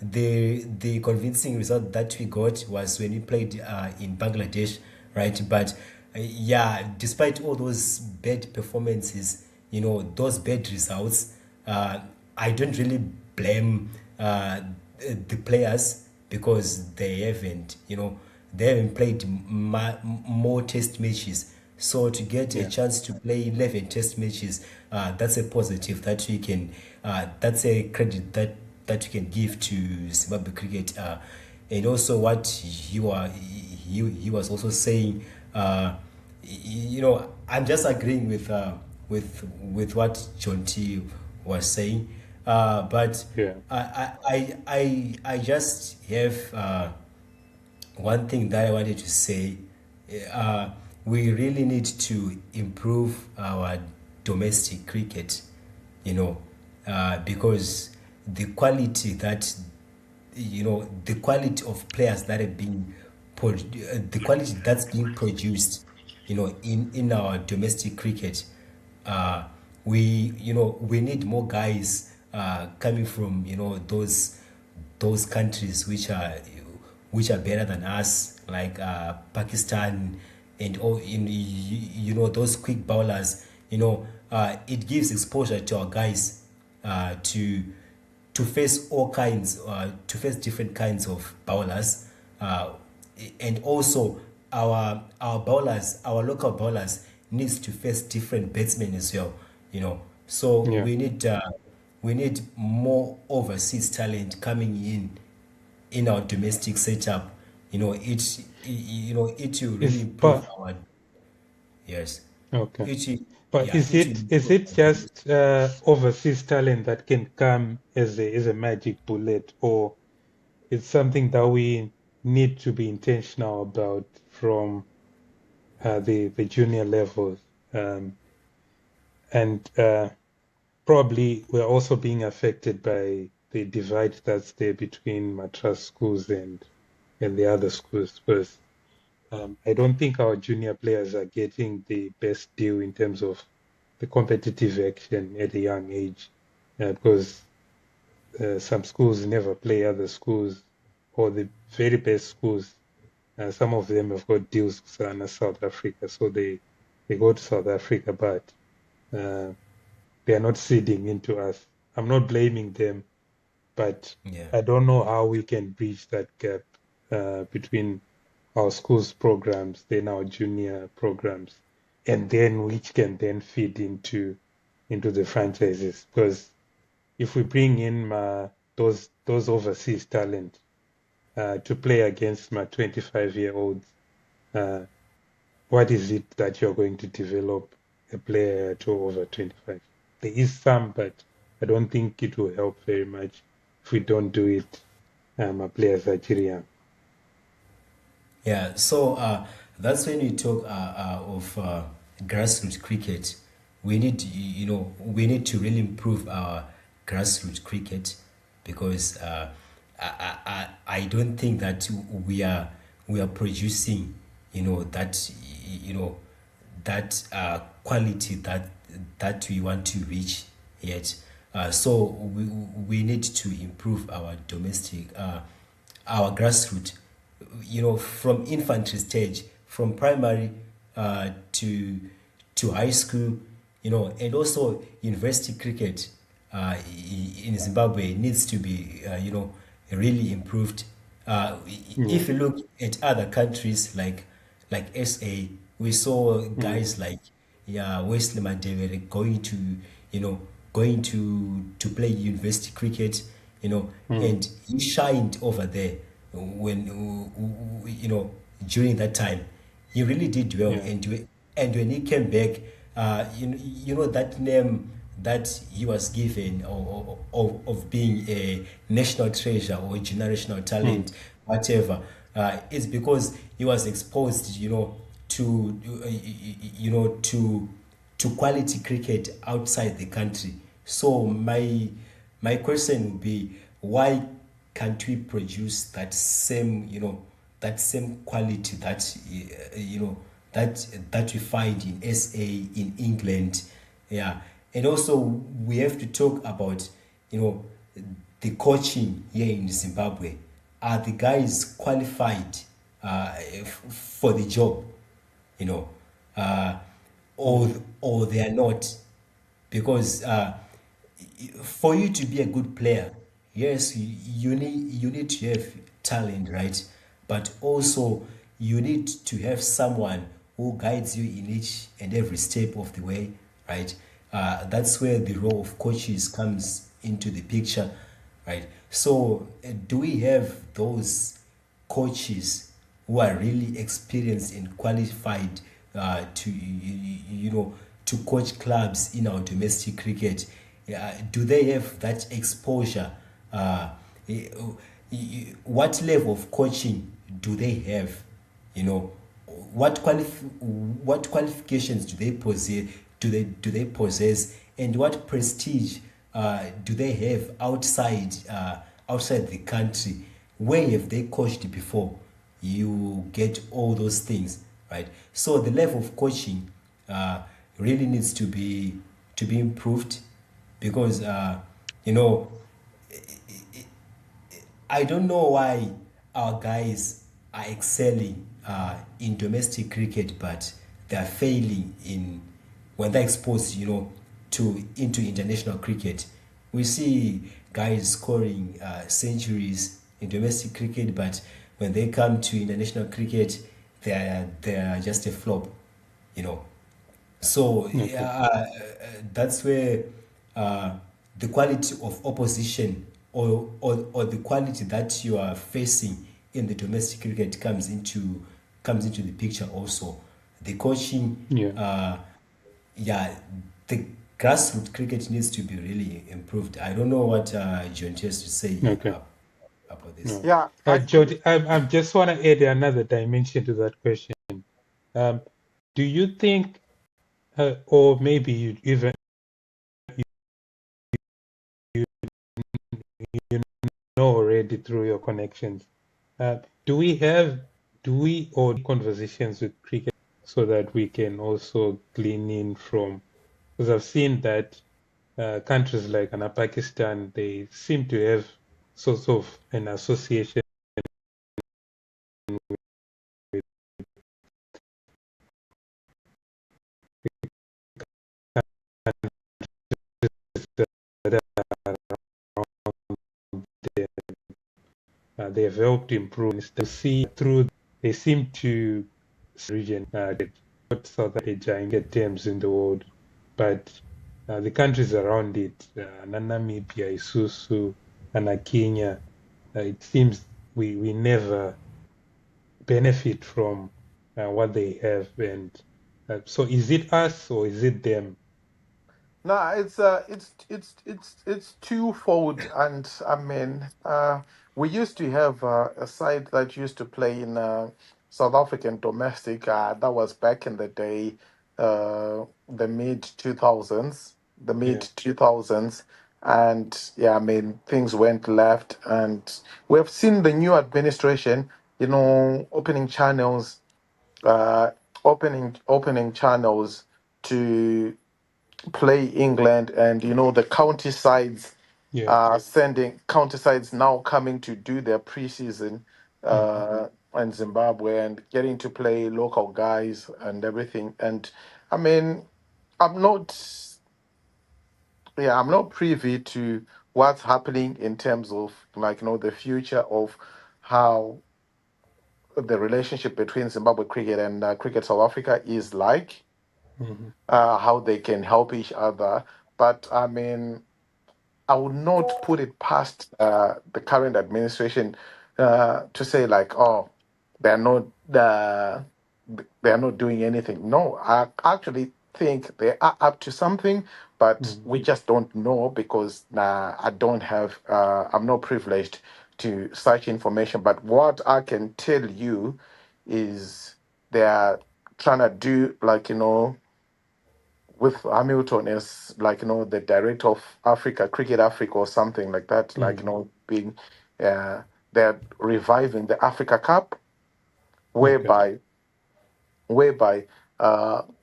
the convincing result that we got was when we played in Bangladesh, right? But yeah, despite all those bad performances, those bad results, I don't really blame the players, because they haven't played more test matches. So to get a Yeah. chance to play 11 test matches, that's a positive that we can, that's a credit that you can give to Zimbabwe cricket. And also what he was also saying, I'm just agreeing with what Jonty was saying, but Yeah. I just have one thing that I wanted to say. We really need to improve our domestic cricket, because the quality that the quality of players that have been the quality that's being produced, in our domestic cricket, we need more guys coming from those countries which are better than us, like Pakistan, and all those quick bowlers. It gives exposure to our guys to face to face different kinds of bowlers, and also our local bowlers needs to face different batsmen as well. So Yeah. we need more overseas talent coming in our domestic setup. It will really Is improve but our. Yes. okay. It will, But yeah, is it will it is improve it our domestic. just overseas talent that can come as a magic bullet, or it's something that we need to be intentional about from the junior levels, and probably we're also being affected by the divide that's there between Matras schools and the other schools, because I don't think our junior players are getting the best deal in terms of the competitive action at a young age, because some schools never play other schools, or the very best schools. Some of them have got deals with South Africa, so they go to South Africa, but uh, they are not seeding into us. I'm not blaming them, but Yeah. I don't know how we can bridge that gap between our schools programs, then our junior programs, and then which can then feed into the franchises. Because if we bring in those overseas talent to play against my 25-year-olds, uh, what is it that you're going to develop a player to over 25? There is some, but I don't think it will help very much if we don't do it. My players are very young. Yeah, so that's when we talk of grassroots cricket. We need to really improve our grassroots cricket, because I don't think that we are producing, you know that quality that we want to reach yet. So we need to improve our domestic, our grassroots, from infantry stage, from primary to high school, And also university cricket in Zimbabwe needs to be, really improved. Yeah. If you look at other countries like SA, we saw guys like, yeah, Wesley Madevere going to play university cricket, and he shined over there when during that time. He really did well, Yeah. and when he came back, that name that he was given of being a national treasure or a generational talent, whatever, it's because he was exposed, to to quality cricket outside the country. So my question would be, why can't we produce that same, that same quality that that we find in SA, in England? Yeah. And also we have to talk about, the coaching here in Zimbabwe. Are the guys qualified for the job? you know uh, or they are not, because for you to be a good player, yes, you need to have talent, right? But also you need to have someone who guides you in each and every step of the way, right? That's where the role of coaches comes into the picture, right? So do we have those coaches who are really experienced and qualified to to coach clubs in our domestic cricket? Do they have that exposure? What level of coaching do they have? you know what qualifications do they possess, do they possess, and what prestige do they have outside the country? Where have they coached before? You get all those things, right? So the level of coaching really needs to be improved, because you know I don't know why our guys are excelling in domestic cricket, but they are failing in when they're exposed, to into international cricket. We see guys scoring centuries in domestic cricket, but when they come to international cricket, they are just a flop, you know. So Okay. that's where uh, the quality of opposition, or the quality that you are facing in the domestic cricket comes into the picture also. The coaching, Yeah. yeah, the grassroots cricket needs to be really improved. I don't know what John has to say Okay. about this. No. Yeah, I think Jody, I just want to add another dimension to that question. Um, do you think, or maybe you even you, you know already through your connections, uh, do we have, do we or conversations with cricket so that we can also glean in from, because I've seen that countries like Pakistan, they seem to have sort of an association with that are around them. They have helped improve. To see through, they seem to region not South Africa giant terms in the world, but the countries around it, Namibia, Isusu, and Kenya, it seems we never benefit from what they have. And so, is it us or is it them? no, it's twofold, and I mean, we used to have a side that used to play in South African domestic. That was back in the day, the Yeah, mid 2000s, and yeah, I mean, things went left, and we have seen the new administration, opening channels, uh, opening channels to play England, and the county sides yeah, sending county sides now coming to do their preseason hmm, in Zimbabwe and getting to play local guys and everything. And I mean, I'm not. Yeah, I'm not privy to what's happening in terms of the future of how the relationship between Zimbabwe cricket and Cricket South Africa is like, Hmm. how they can help each other. But I mean, I would not put it past the current administration to say like, oh, they're not uh, they're not doing anything. No, I actually think they are up to something, but Mm. we just don't know because I don't have I'm not privileged to such information. But what I can tell you is they are trying to do with Hamilton as the director of Africa, Cricket Africa or something like that, Mm. being they're reviving the Africa Cup, Okay. whereby whereby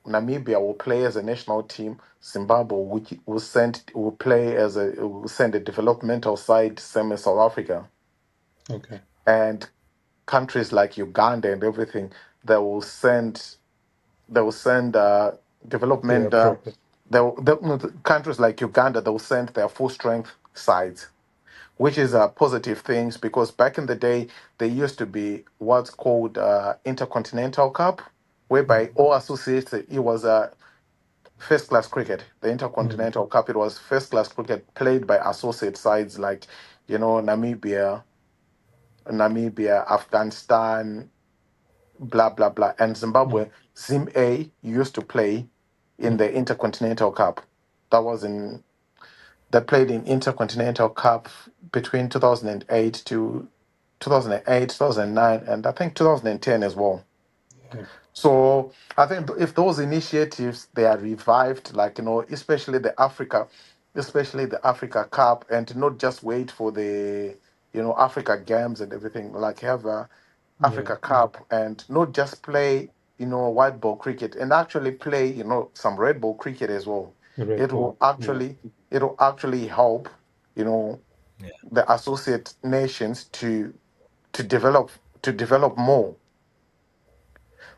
Namibia will play as a national team, Zimbabwe will play as will send a developmental side, same as South Africa, Okay. and countries like Uganda and everything, they will send they will send Yeah. development. Proper. No, the countries like Uganda, they will send their full strength sides, which is positive things because back in the day, there used to be what's called Intercontinental Cup, Mm. whereby all associated, it was first class cricket. The Mm. Intercontinental Cup, it was first class cricket played by associate sides like, Namibia, Afghanistan, blah blah blah. And Mm. Zimbabwe, Zim A used to play in Mm. the Intercontinental Cup. That was in that played in Intercontinental Cup between 2008 to 2008, 2009, and I think 2010 as well. Yeah. So I think if those initiatives they are revived, especially the Africa Cup, and not just wait for the Africa Games and everything, like have a Yeah. Africa Cup and not just play white ball cricket and actually play some red ball cricket as well. Red It Bull. will Yeah. actually it will actually help you know Yeah. the associate nations to develop more.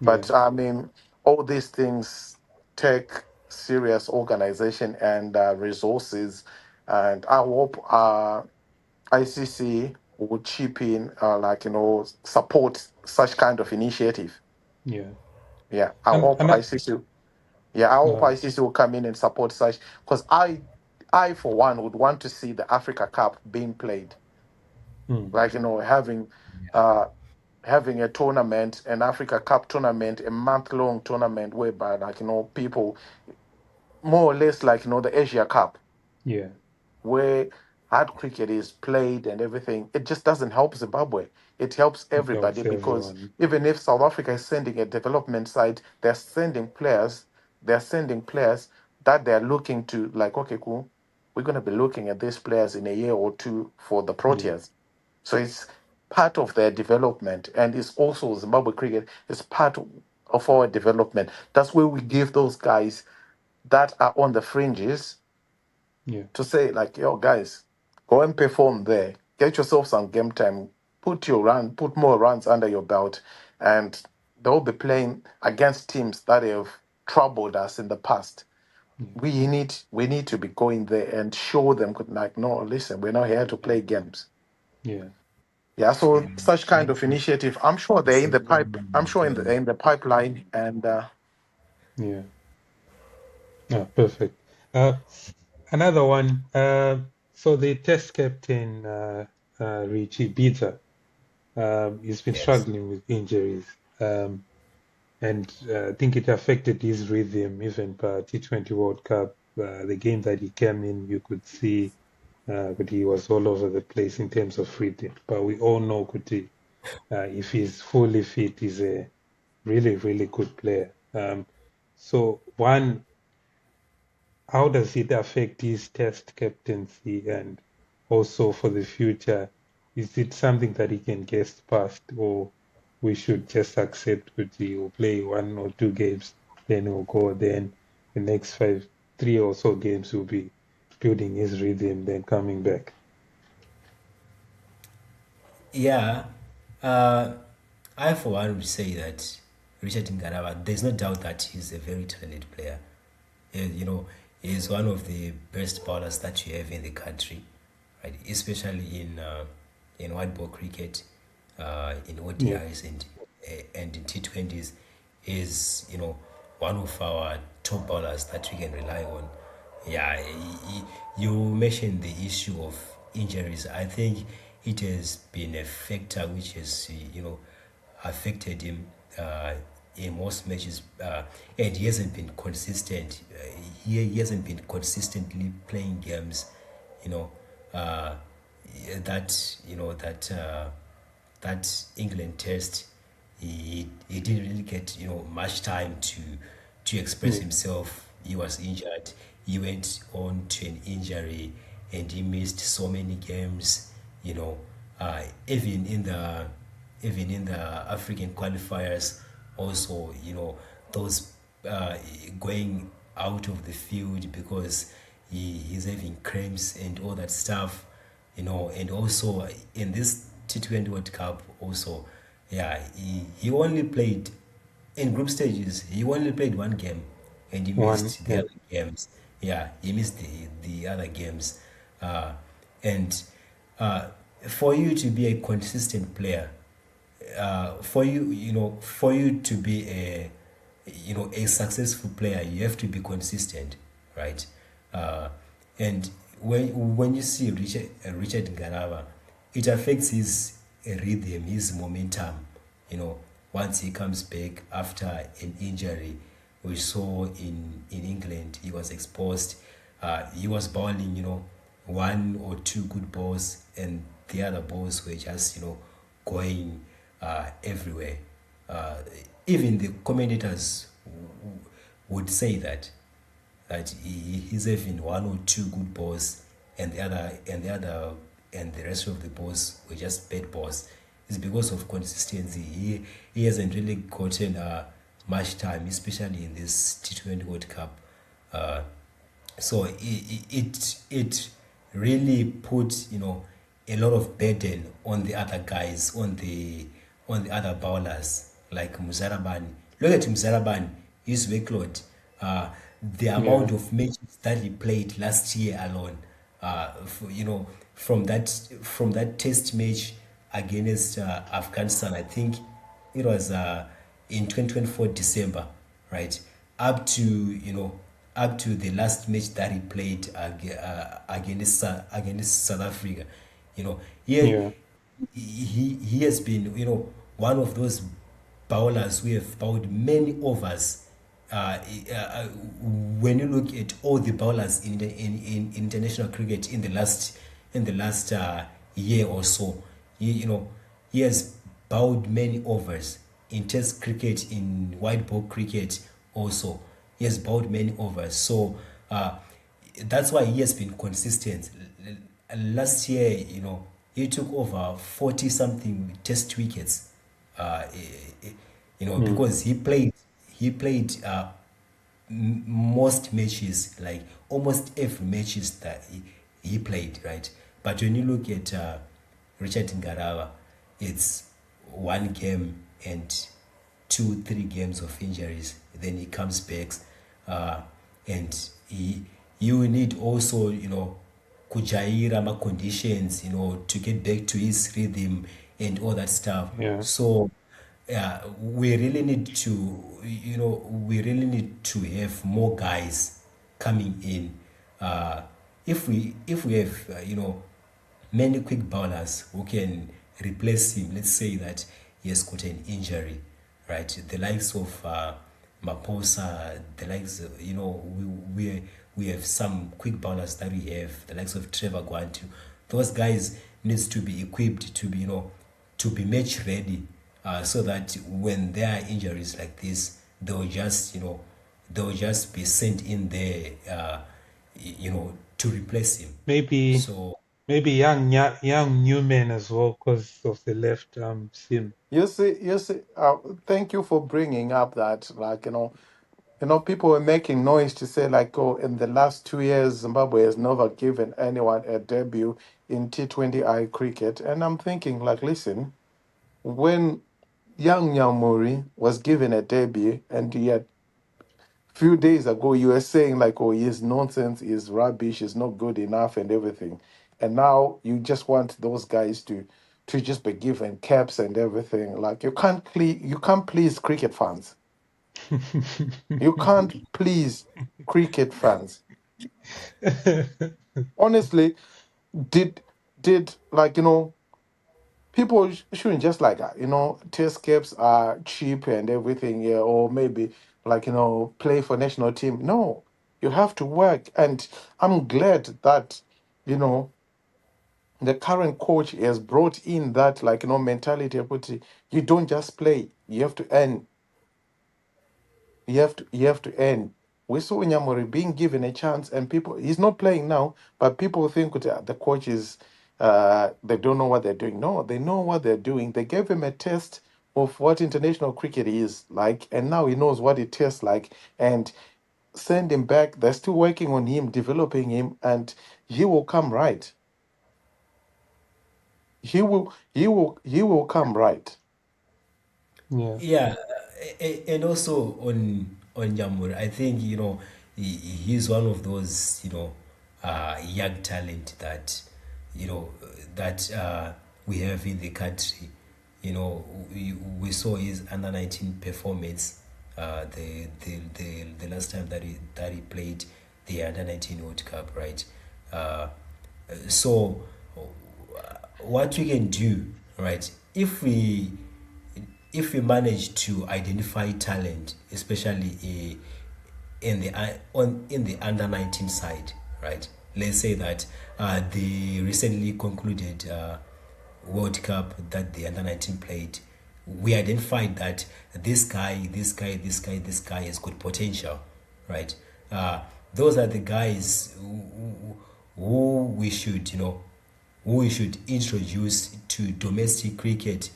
Yeah. But I mean, all these things take serious organization and resources, and I hope ICC will chip in, support such kind of initiative. Yeah. Yeah, I And hope ICC. Yeah, I hope uh, ICC will come in and support such because I for one would want to see the Africa Cup being played, mm. uh, having a tournament, an Africa Cup tournament, a month-long tournament whereby people more or less the Asia Cup Yeah. where hard cricket is played and everything. It just doesn't help Zimbabwe. It helps It everybody helps because everyone. even if South Africa is sending a development side, they're sending players that they're looking to like, okay, cool, we're gonna be looking at these players in a year or two for the Yeah. Proteas. So it's part of their development, and it's also Zimbabwe cricket is part of our development. That's where we give those guys that are on the fringes Yeah. to say, like, yo, guys, go and perform there. Get yourself some game time. Put more runs under your belt, and they'll be playing against teams that have troubled us in the past. Yeah. We need to be going there and show them like, no, listen, we're not here to play games. Yeah. Yeah, so such kind Thank of you. initiative, I'm sure they're in the pipe. I'm sure in the pipeline, and Yeah. Oh, perfect. Uh, Another one. So the test captain, Richie Bidza, he's been Yes. struggling with injuries. And I think it affected his rhythm even per T20 World Cup. The game that he came in, you could see but he was all over the place in terms of rhythm. But we all know Kuti, if he's fully fit, he's a really, really good player. So one, how does it affect his test captaincy and also for the future? Is it something that he can get past, or we should just accept that he will play 1 or 2 games, then he'll go, then the next 3 or so games will be building his rhythm, then coming back? Yeah. Uh, I, for one, would say that Richard Ngarava, there's no doubt that he's a very talented player. He's one of the best bowlers that you have in the country, right? Especially in white ball cricket, in Yeah. ODIs and in T20s, is one of our top bowlers that we can rely on. Yeah, you mentioned the issue of injuries. I think it has been a factor which has affected him in most matches, and he hasn't been consistent. He hasn't been consistently playing games. You know, uh, that England test, he didn't really get much time to express Yeah. himself. He was injured. He went on to an injury, and he missed so many games. You know, even in the African qualifiers, also those going out of the field because he's having cramps and all that stuff, and also in this T20 World Cup also, yeah, he only played in group stages. He only played one game, and he One. missed the Yeah. other games. Yeah, he missed the other games, and for you to be a consistent player, for you to be a successful player, you have to be consistent, right? And when you see Richard Ngarava, it affects his rhythm, his momentum. Once he comes back after an injury, we saw in England, he was exposed. He was bowling, one or two good balls, and the other balls were just, going everywhere. Uh, Even the commentators would say that he's having one or two good balls, and the rest of the balls were just bad balls. It's because of consistency. He hasn't really gotten much time, especially in this T20 World Cup. Uh, so it really put a lot of burden on the other guys, on the other bowlers like Muzarabani. Look at Muzarabani, his workload, the amount Yeah. of matches that he played last year alone. From that test match against Afghanistan, I think it was in 2024 December, right? Up to the last match that he played against South Africa. He Yeah. he has been one of those bowlers who have bowled many overs. When you look at all the bowlers in international cricket in the last year or so, he has bowled many overs in Test cricket, in white ball cricket also. He has bowled many overs, so that's why he has been consistent. Last year, he took over 40 something Test wickets, Mm. because he played most matches, like almost every matches that he played, right? But when you look at Richard Ngarava, it's one game and 2-3 games of injuries. Then he comes back, and you need also kujaira ma conditions, to get back to his rhythm and all that stuff. Yeah. So yeah, we really need to have more guys coming in. If we have many quick bowlers who can replace him. Let's say that he has got an injury, right? The likes of Maposa, the likes, we have some quick bowlers that we have, the likes of Trevor Guantu. Those guys needs to be equipped to be match ready, so that when there are injuries like this, they'll just be sent in there, to replace him. Maybe So young Newman as well because of the left seam. You see, thank you for bringing up that, like, people were making noise to say, like, oh, in the last 2 years, Zimbabwe has never given anyone a debut in T20I cricket. And I'm thinking, like, listen, when young Nyamuri was given a debut and he had Few days ago you were saying like, oh, he's nonsense, he's rubbish, he's not good enough and everything, and now you just want those guys to just be given caps and everything. Like you can't please cricket fans. You can't please cricket fans. Honestly, did like, people shouldn't just like, test caps are cheap and everything, yeah, or maybe like, play for national team. No, you have to work, and I'm glad that, you know the current coach has brought in that, like, mentality. You don't just play, you have to earn. You have to earn. We saw Nyamori being given a chance, and people, he's not playing now, but people think that the coach is, they don't know what they're doing. No, they know what they're doing. They gave him a test of what international cricket is like, and now he knows what it tastes like, and send him back. They're still working on him, developing him, and he will come right. He will come right. Yeah. Yeah, and also on Jamur, I think he's one of those young talent that that we have in the country. We saw his under 19 performance the last time that he played the under 19 World Cup, right? So what we can do, right? If we manage to identify talent, especially in the under 19 side, right? Let's say that the recently concluded World Cup that the under 19 played, we identified that this guy has got potential, right? Those are the guys who we should who we should introduce to domestic cricket,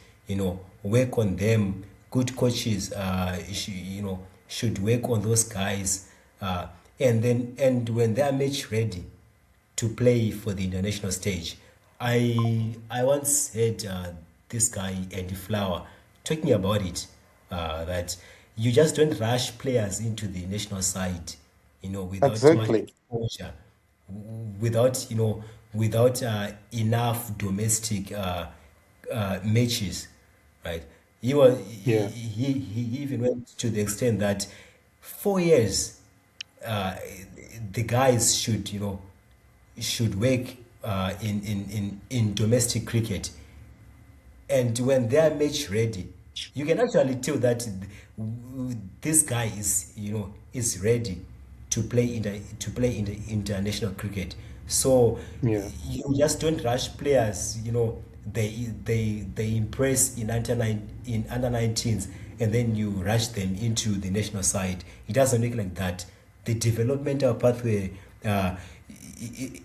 work on them. Good coaches should work on those guys, and when they are match ready to play for the international stage. I once heard this guy Andy Flower talking about it, that you just don't rush players into the national side, without much Exactly. exposure, without enough domestic matches, right? He was Yeah. he even went to the extent that 4 years the guys should work in domestic cricket, and when they are match ready, you can actually tell that this guy is ready to play in the international cricket. So Yeah. you just don't rush players. They impress in under 19s, and then you rush them into the national side. It doesn't work like that. The developmental pathway,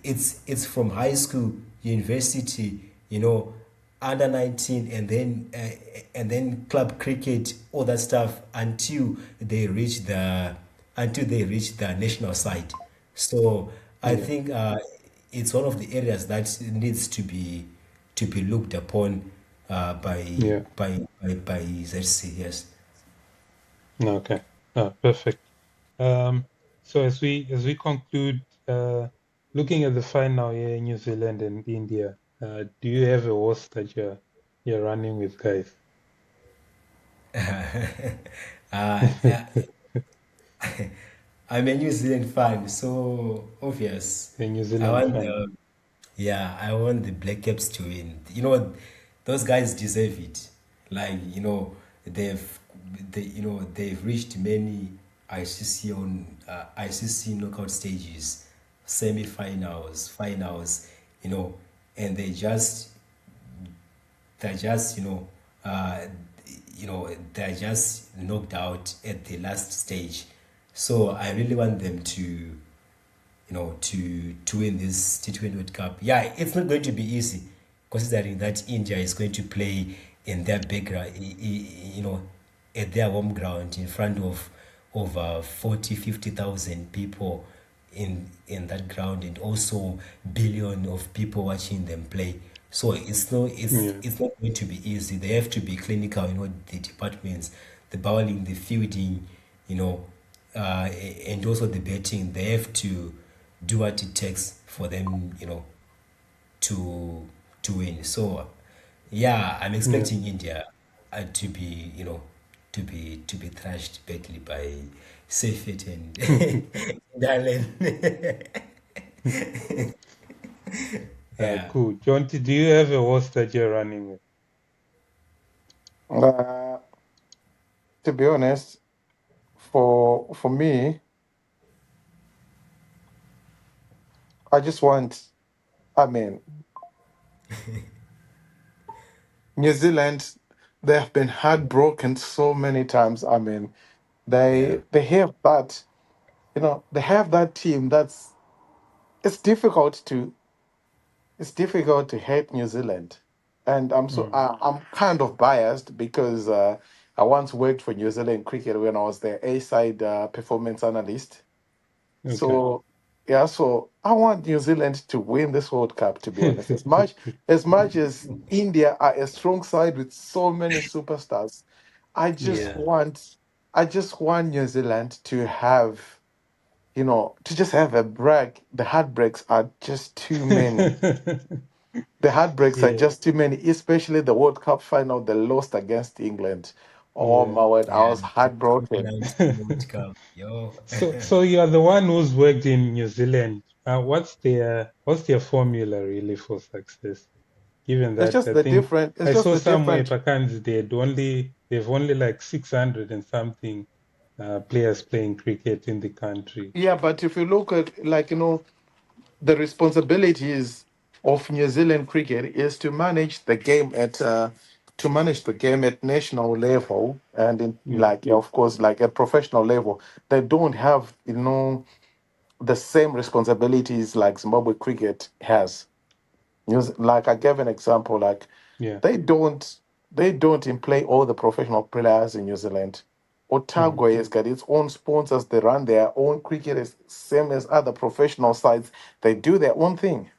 it's from high school, university, under 19, and then club cricket, all that stuff, until they reach the national side. So I Yeah. think it's one of the areas that needs to be looked upon by Yeah. ZC. Yes. Okay. Perfect. So as we conclude, looking at the final here in New Zealand and India, do you have a horse that you're running with, guys? uh, I'm a New Zealand fan, so obvious. A New I Zealand want fan. the Yeah, I want the Black Caps to win. Those guys deserve it. Like, they've reached many ICC knockout stages, semi-finals, finals, and they're just they're just knocked out at the last stage. So I really want them to win this T20 World Cup. Yeah, it's not going to be easy, considering that India is going to play in their background, at their home ground, in front of over 40,000-50,000 people in that ground, and also billion of people watching them play. So Yeah. it's not going to be easy. They have to be clinical, the departments, the bowling, the fielding, you know, and also the betting, they have to do what it takes for them, to win. So yeah, I'm Yeah. expecting India to be, to be thrashed badly by Seyfet and Darlen. Yeah. Cool. Jonty, do you have a horse that you're running with? Uh, to be honest, for me, I just want. I mean, New Zealand, they have been heartbroken so many times. I mean, Yeah. they have that, they have that team that's it's difficult to it's difficult to hate New Zealand. And Mm. I'm kind of biased because I once worked for New Zealand cricket when I was the A side performance analyst. Okay. So yeah, so I want New Zealand to win this World Cup. To be honest, as much as India are a strong side with so many superstars, I just Yeah. want I just want New Zealand to have to just have a break. The heartbreaks are just too many. The heartbreaks are Yeah. just too many, especially the World Cup final they lost against England. Oh Yeah. my word, I Yeah. was heartbroken. 2019 World Cup. Yo. So you are the one who's worked in New Zealand. What's their formula really for success? Given It's that just I the think different. It's I just saw the somewhere different. Pakans they've only like 600 and something players playing cricket in the country. Yeah, but if you look at the responsibilities of New Zealand cricket is to manage the game at national level and in Yeah. of course like at professional level. They don't have the same responsibilities like Zimbabwe cricket has. Like I gave an example, like Yeah. they don't they don't employ all the professional players in New Zealand. Mm. Otago has got its own sponsors. They run their own cricket as same as other professional sides. They do their own thing.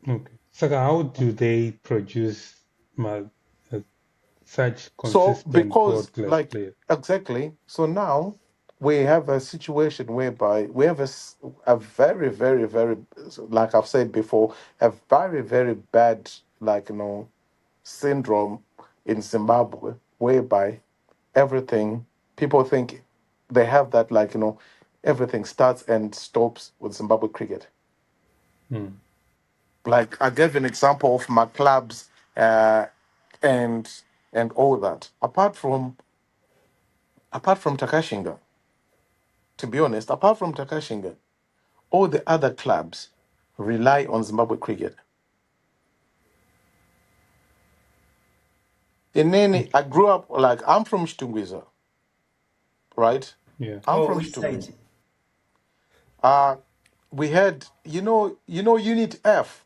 Okay. So how do they produce ma- uh, such So consistent because world-class like players? exactly, so now we have a situation whereby we have a very very very, like I've said before, a very very bad syndrome in Zimbabwe whereby everything people think they have that everything starts and stops with Zimbabwe cricket. Mm. Like I gave an example of my clubs and all that. Apart from Takashinga, to be honest, apart from Takashinga, all the other clubs rely on Zimbabwe cricket. In any, I Okay. grew up like I'm from Shtungwiza, right? Yeah. I'm Oh, from which side? Shtungwiza. Uh we had Unit F.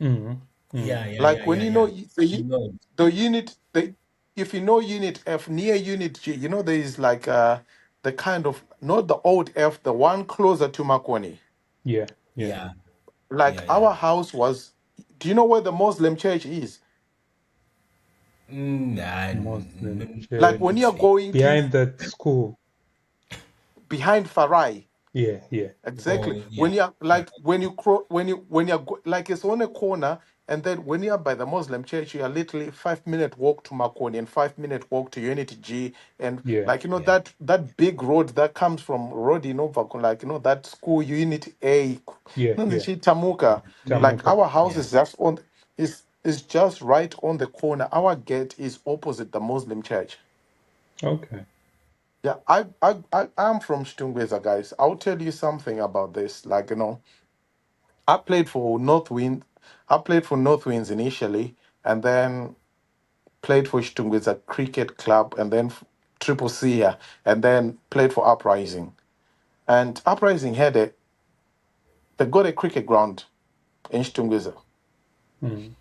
Mm. Mm. Yeah, yeah, yeah, Like when yeah, yeah. No. the unit the if you know Unit F near Unit G, there is like the kind of not the old F, the one closer to Makoni. Yeah. Yeah. Yeah, Like yeah, yeah. our house was. Do you know where the Muslim church is? Muslim Like church when you're going to behind that school. behind Farai. Yeah. Yeah. Oh, Exactly. yeah, When you're yeah, like like it's on a corner, and then when you're by the Muslim church, you are literally 5 minute walk to Makoni and 5 minute walk to Unity G, and Yeah. yeah. that big road that comes from Rodi Nova, like that school Unity A, Yeah. no, the Yeah. Tamuka. Mm, Like Tamuka. our house yeah. is just on is just right on the corner. Our gate is opposite the Muslim church. Okay. Yeah, I'm from Shtungweza, guys. I'll tell you something about this. Like, I played for Northwind. I played for Northwinds initially, and then played for Shtungweza Cricket Club, and then Triple C here, and then played for Uprising. And Uprising they got a cricket ground in Shtungweza, Mm.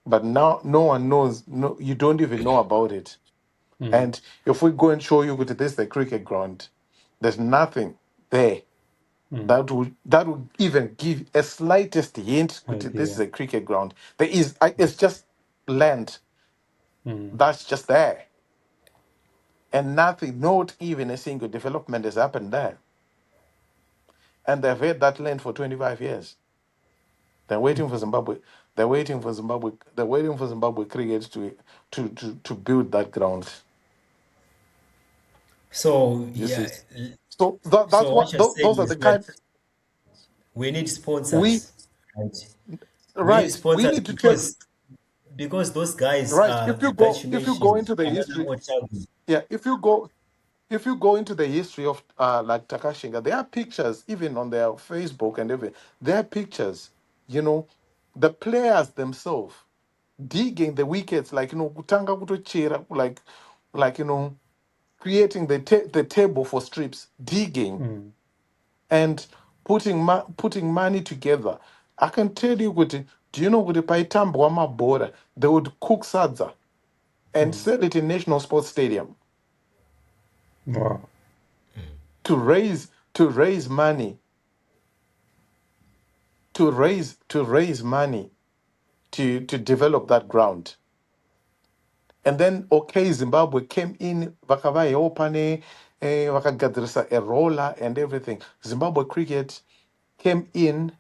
but now no one knows. No, you don't even know about it. Mm. And if we go and show you that this is the cricket ground, there's nothing there Mm. that would even give a slightest hint that this is Idea. a cricket ground. It's just land Mm. that's just there. and nothing, not even a single development has happened there. And they've had that land for 25 years. They're waiting for Zimbabwe. They're waiting for Zimbabwe. They're waiting for Zimbabwe cricket to build that ground. So You yeah, see. So that's so what what you're saying those are is the kind that we need we sponsors, right? We need right. We sponsors need to take because those guys right. that you If you go mentioned into the are not history, Otago. yeah. If you go into the history of like Takashinga, there are pictures even on their Facebook and everything. There are pictures. You know, the players themselves digging the wickets, like kutanga kutochera, like creating the table for strips, digging and putting money together. I can tell you, kuti, do you know kuti paitambwa mabhora, they would cook sadza and sell it in National Sports Stadium Wow. to raise money, to raise money to develop that ground. And then, okay, Zimbabwe came in, vakavayopa vakagadzirisa a roller and everything. Zimbabwe cricket came in,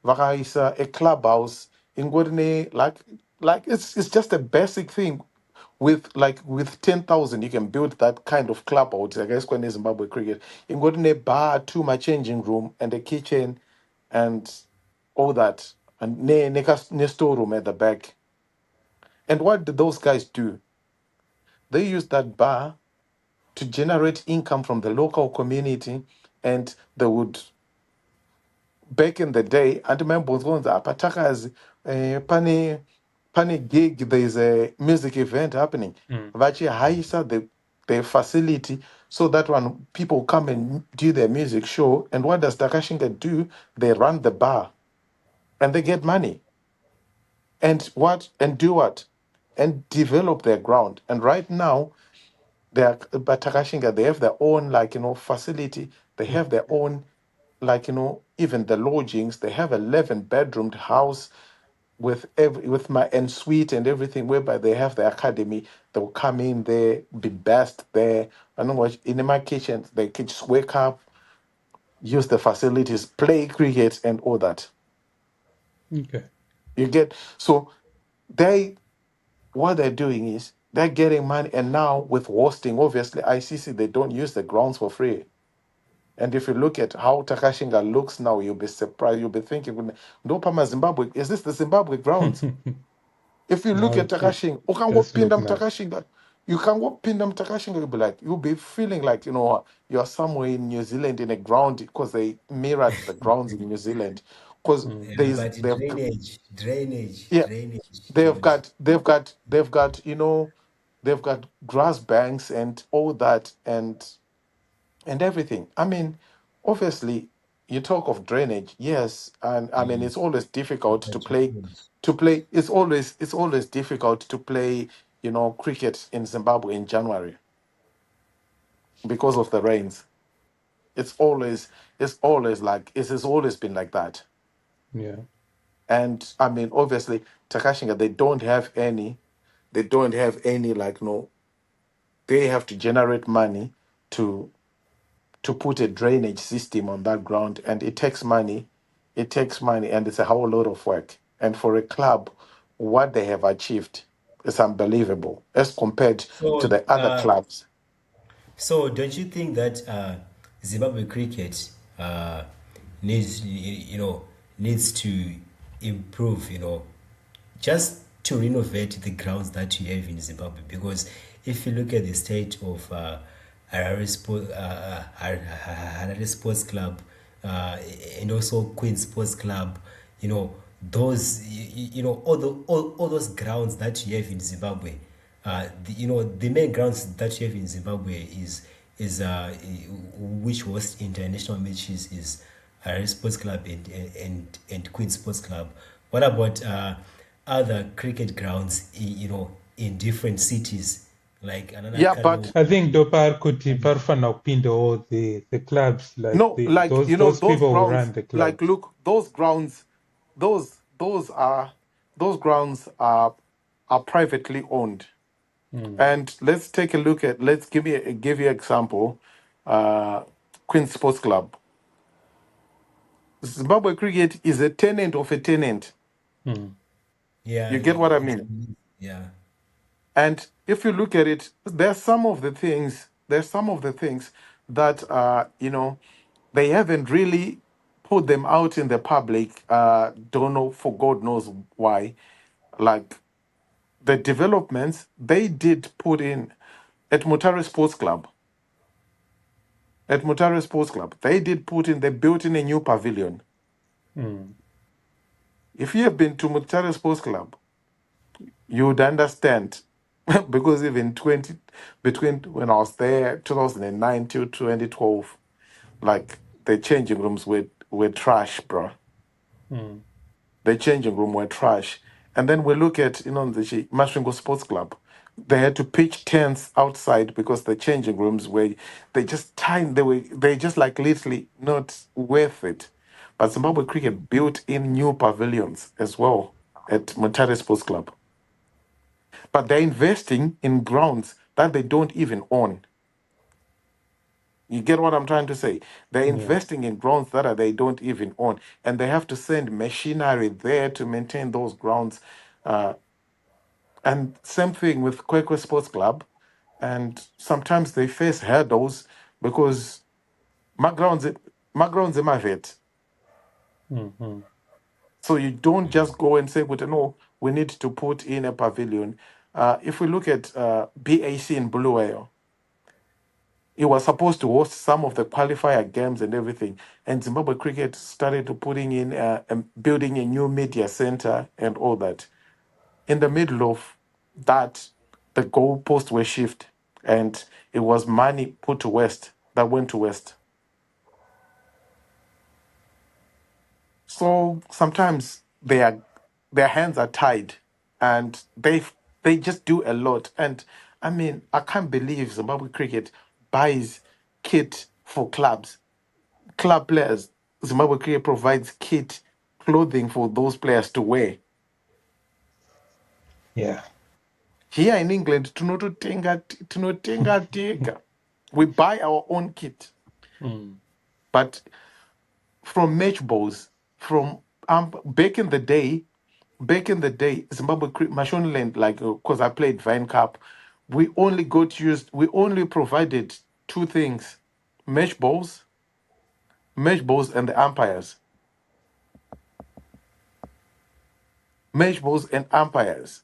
vakaisa a clubhouse, ingorine, like it's just a basic thing. With 10,000, you can build that kind of clubhouse. I guess when Zimbabwe cricket, ingorine bar, my changing room, and a kitchen, and all that, and ne storeroom at the back. And what did those guys do? They used that bar to generate income from the local community, and they would, back in the day, and remember patakazi pane gig, there's a music event happening, vachihaisa the facility so that when people come and do their music show. And what does Takashinga do? They run the bar and they get money and do what, and develop their ground. And right now, but Takashinga, they have their own, facility. They have their own, even the lodgings. They have 11-bedroomed house with my ensuite and everything, whereby they have the academy. They'll come in there, be best there. I know what, in my kitchen, they can just wake up, use the facilities, play cricket and all that. Okay. You get, so what they're doing is they're getting money. And now with hosting, obviously ICC, they don't use the grounds for free. And if you look at how Takashinga looks now, you'll be surprised. You'll be thinking, no, Pama Zimbabwe, is this the Zimbabwe grounds? If you look No, at it Takashinga, you can go does pin look them nice. Takashinga. You can go pin them Takashinga. You'll be feeling like, you're somewhere in New Zealand in a ground, because they mirrored the grounds in New Zealand. Because Yeah, but drainage, yeah, George. they've got grass banks and all that, and everything. I mean, obviously, you talk of drainage, yes, and I mean it's always difficult to But you play. could. It's always difficult to play, cricket in Zimbabwe in January because of the rains. It's always like it has always been like that. Yeah. And I mean, obviously, Takashinga, they don't have any. They don't have any, like, no. They have to generate money to put a drainage system on that ground, and it takes money. It takes money, and it's a whole lot of work. And for a club, what they have achieved is unbelievable as compared to So, the other clubs. so don't you think that Zimbabwe cricket needs, needs to improve, just to renovate the grounds that you have in Zimbabwe? Because if you look at the state of Harare Sports Club, and also Queen Sports Club, those, all those grounds that you have in Zimbabwe, the main grounds that you have in Zimbabwe is which host international matches is Harare Sports Club and Queen Sports Club. What about other cricket grounds, in different cities, like another Yeah, Kano? but I think Dopar Kuti Parfana Pindo, all the clubs, like no, like, those those people who grounds. run the Like, clubs. look, those grounds, those those are those grounds are privately owned. And let's take a look at, let's give you an example. Queen Sports Club. Zimbabwe Cricket is a tenant of a tenant. Yeah, You get what I mean? yeah. And if you look at it, there's some of the things, that they haven't really put them out in the public. Don't know, for God knows why. Like the developments they did put in at Mutare Sports Club. At Mutare Sports Club, they did put in, they built in a new pavilion. If you have been to Mutare Sports Club, you would understand because even between when I was there 2009 till 2012, like the changing rooms were trash, bro. The changing room were trash. And then we look at the Masvingo Sports Club. They had to pitch tents outside because the changing rooms were, they just tiny, they just like literally not worth it. But Zimbabwe Cricket built in new pavilions as well at Mutare Sports Club. But they're investing in grounds that they don't even own. You get what I'm trying to say? They're investing in grounds that they don't even own, and they have to send machinery there to maintain those grounds. And same thing with Kwekwe Sports Club. And sometimes they face hurdles because my grounds are my vet. So you don't just go and say, "But no, we need to put in a pavilion." If we look at BAC in Bulawayo, it was supposed to host some of the qualifier games and everything. And Zimbabwe Cricket started to putting in building a new media center and all that. In the middle of that, the goalposts were shifted, and it was money put to West that went to West. So sometimes their hands are tied, and they just do a lot. And I mean, I can't believe Zimbabwe Cricket buys kit for club players. Zimbabwe Cricket provides kit, clothing for those players to wear. Yeah. Here in England, tega. We buy our own kit. But from match balls, from back in the day, Zimbabwe Mashonaland, like because I played Vine Cup, we only provided two things: match balls, and the umpires. Match balls and umpires.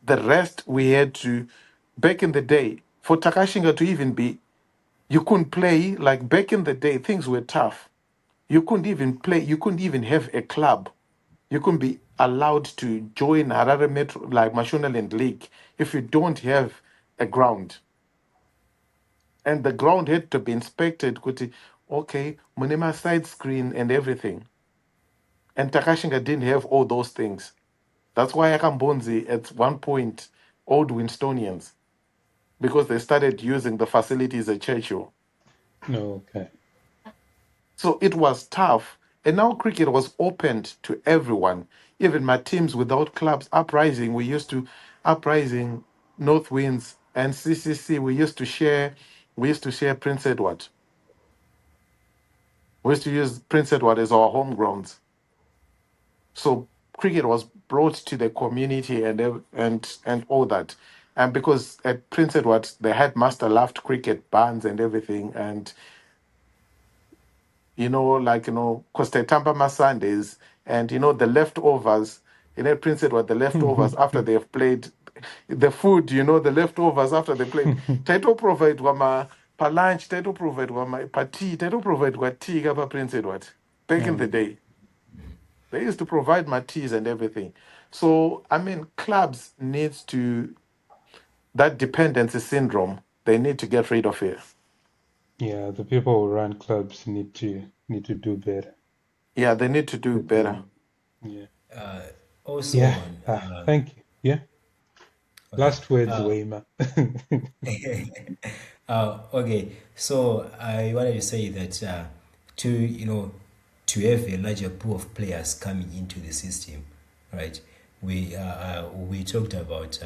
The rest we had to, back in the day, for Takashinga to even be, you couldn't play, like back in the day, things were tough. You couldn't even play, you couldn't even have a club. You couldn't be allowed to join Harare Metro, like Mashonaland League, if you don't have a ground. And the ground had to be inspected. Okay, Munema side screen and everything. And Takashinga didn't have all those things. That's why Akambonzi at one point owed Winstonians, because they started using the facilities at Churchill. Okay. So it was tough. And now cricket was opened to everyone. Even my teams without clubs, Uprising, North Winds, and CCC, we used to share Prince Edward. We used to use Prince Edward as our home grounds. So cricket was brought to the community and all that. And because at Prince Edward, the headmaster loved cricket, bands and everything. And because they tamper my Sundays, and the leftovers, Prince Edward, the leftovers after they have played, the food, the leftovers after they played. Title provide wama pa lunch, title provide wama pa tea, title provide wa tea kapa Prince Edward. Back in the day, they used to provide my teas and everything. So I mean, clubs needs to, that dependency syndrome. They need to get rid of it. Yeah, the people who run clubs need to do better. Yeah, they need to do better. Yeah. Also, Yeah. Thank you. Yeah. Last words, Weima. okay, so I wanted to say that to have a larger pool of players coming into the system, right? We talked about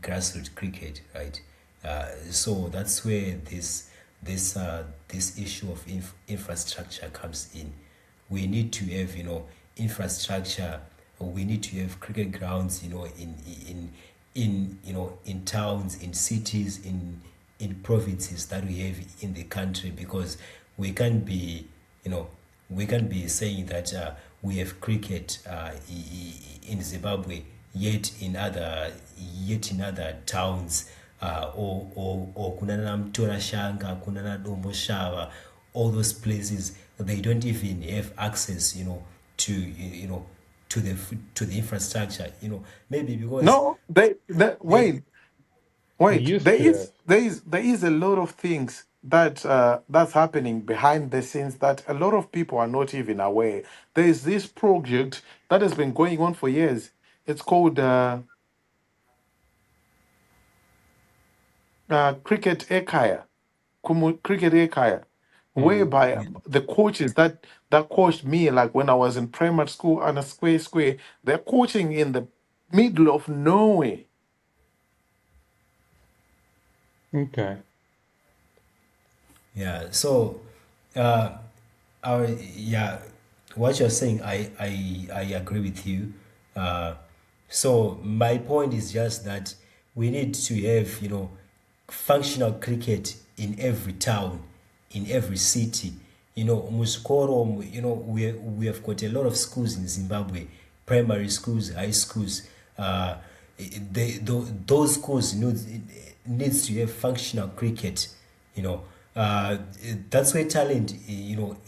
grassroots cricket, right? So that's where this issue of infrastructure comes in. We need to have, infrastructure. We need to have cricket grounds, in towns, in cities, in provinces that we have in the country, because we can't be, we can't be saying that we have cricket in Zimbabwe, yet in other towns, or kunana Mtora Shanga, kunana Dombo Shava, all those places, they don't even have access, to the infrastructure, maybe because No, wait. We Wait, used to have. there is a lot of things that that's happening behind the scenes that a lot of people are not even aware. There is this project that has been going on for years. It's called Cricket Ekaya, Cricket Ekaya, Mm, whereby the coaches that coached me, like when I was in primary school on a square, they're coaching in the middle of nowhere. okay. yeah. So, uh, our yeah, what you're saying, I agree with you. Uh, so my point is just that we need to have, functional cricket in every town, in every city. Muskoro, we have got a lot of schools in Zimbabwe, primary schools, high schools. Those schools needs to have functional cricket. you know uh, that's where talent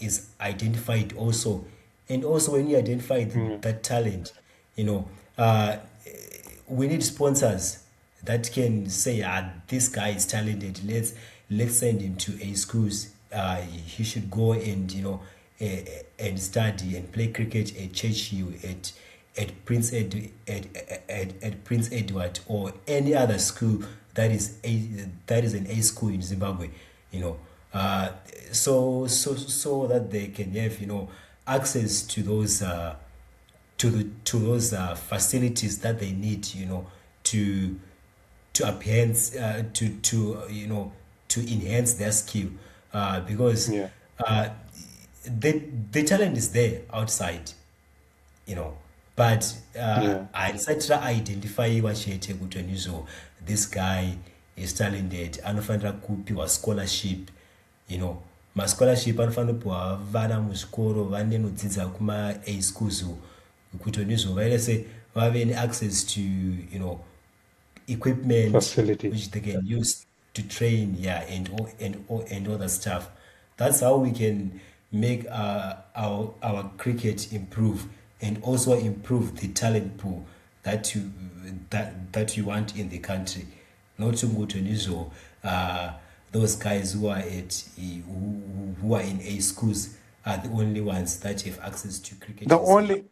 is identified also. And also when you identify Mm, that talent, you know uh, we need sponsors that can say, this guy is talented, let's send him to a schools. He should go and and study and play cricket at Churchill, at Prince Edward, or any other school that is an A school in Zimbabwe. you know uh, so that they can have access to those facilities that they need, to enhance to enhance their skill, because yeah. uh, the talent is there outside, but Yeah. haisati identifyiwa chete kuti this guy is talented, anofanira kupiwa scholarship. Mascholarship anofanira kupiwa vana muzvikoro vanenodzidza kuma A schools, kuti vairese vave neaccess to equipment which Facilities. they can use to train, yeah, and all that stuff. That's how we can make our cricket improve, and also improve the talent pool that you want in the country. Not to go to those guys who are who are in A schools are the only ones that have access to cricket The in Zimbabwe. only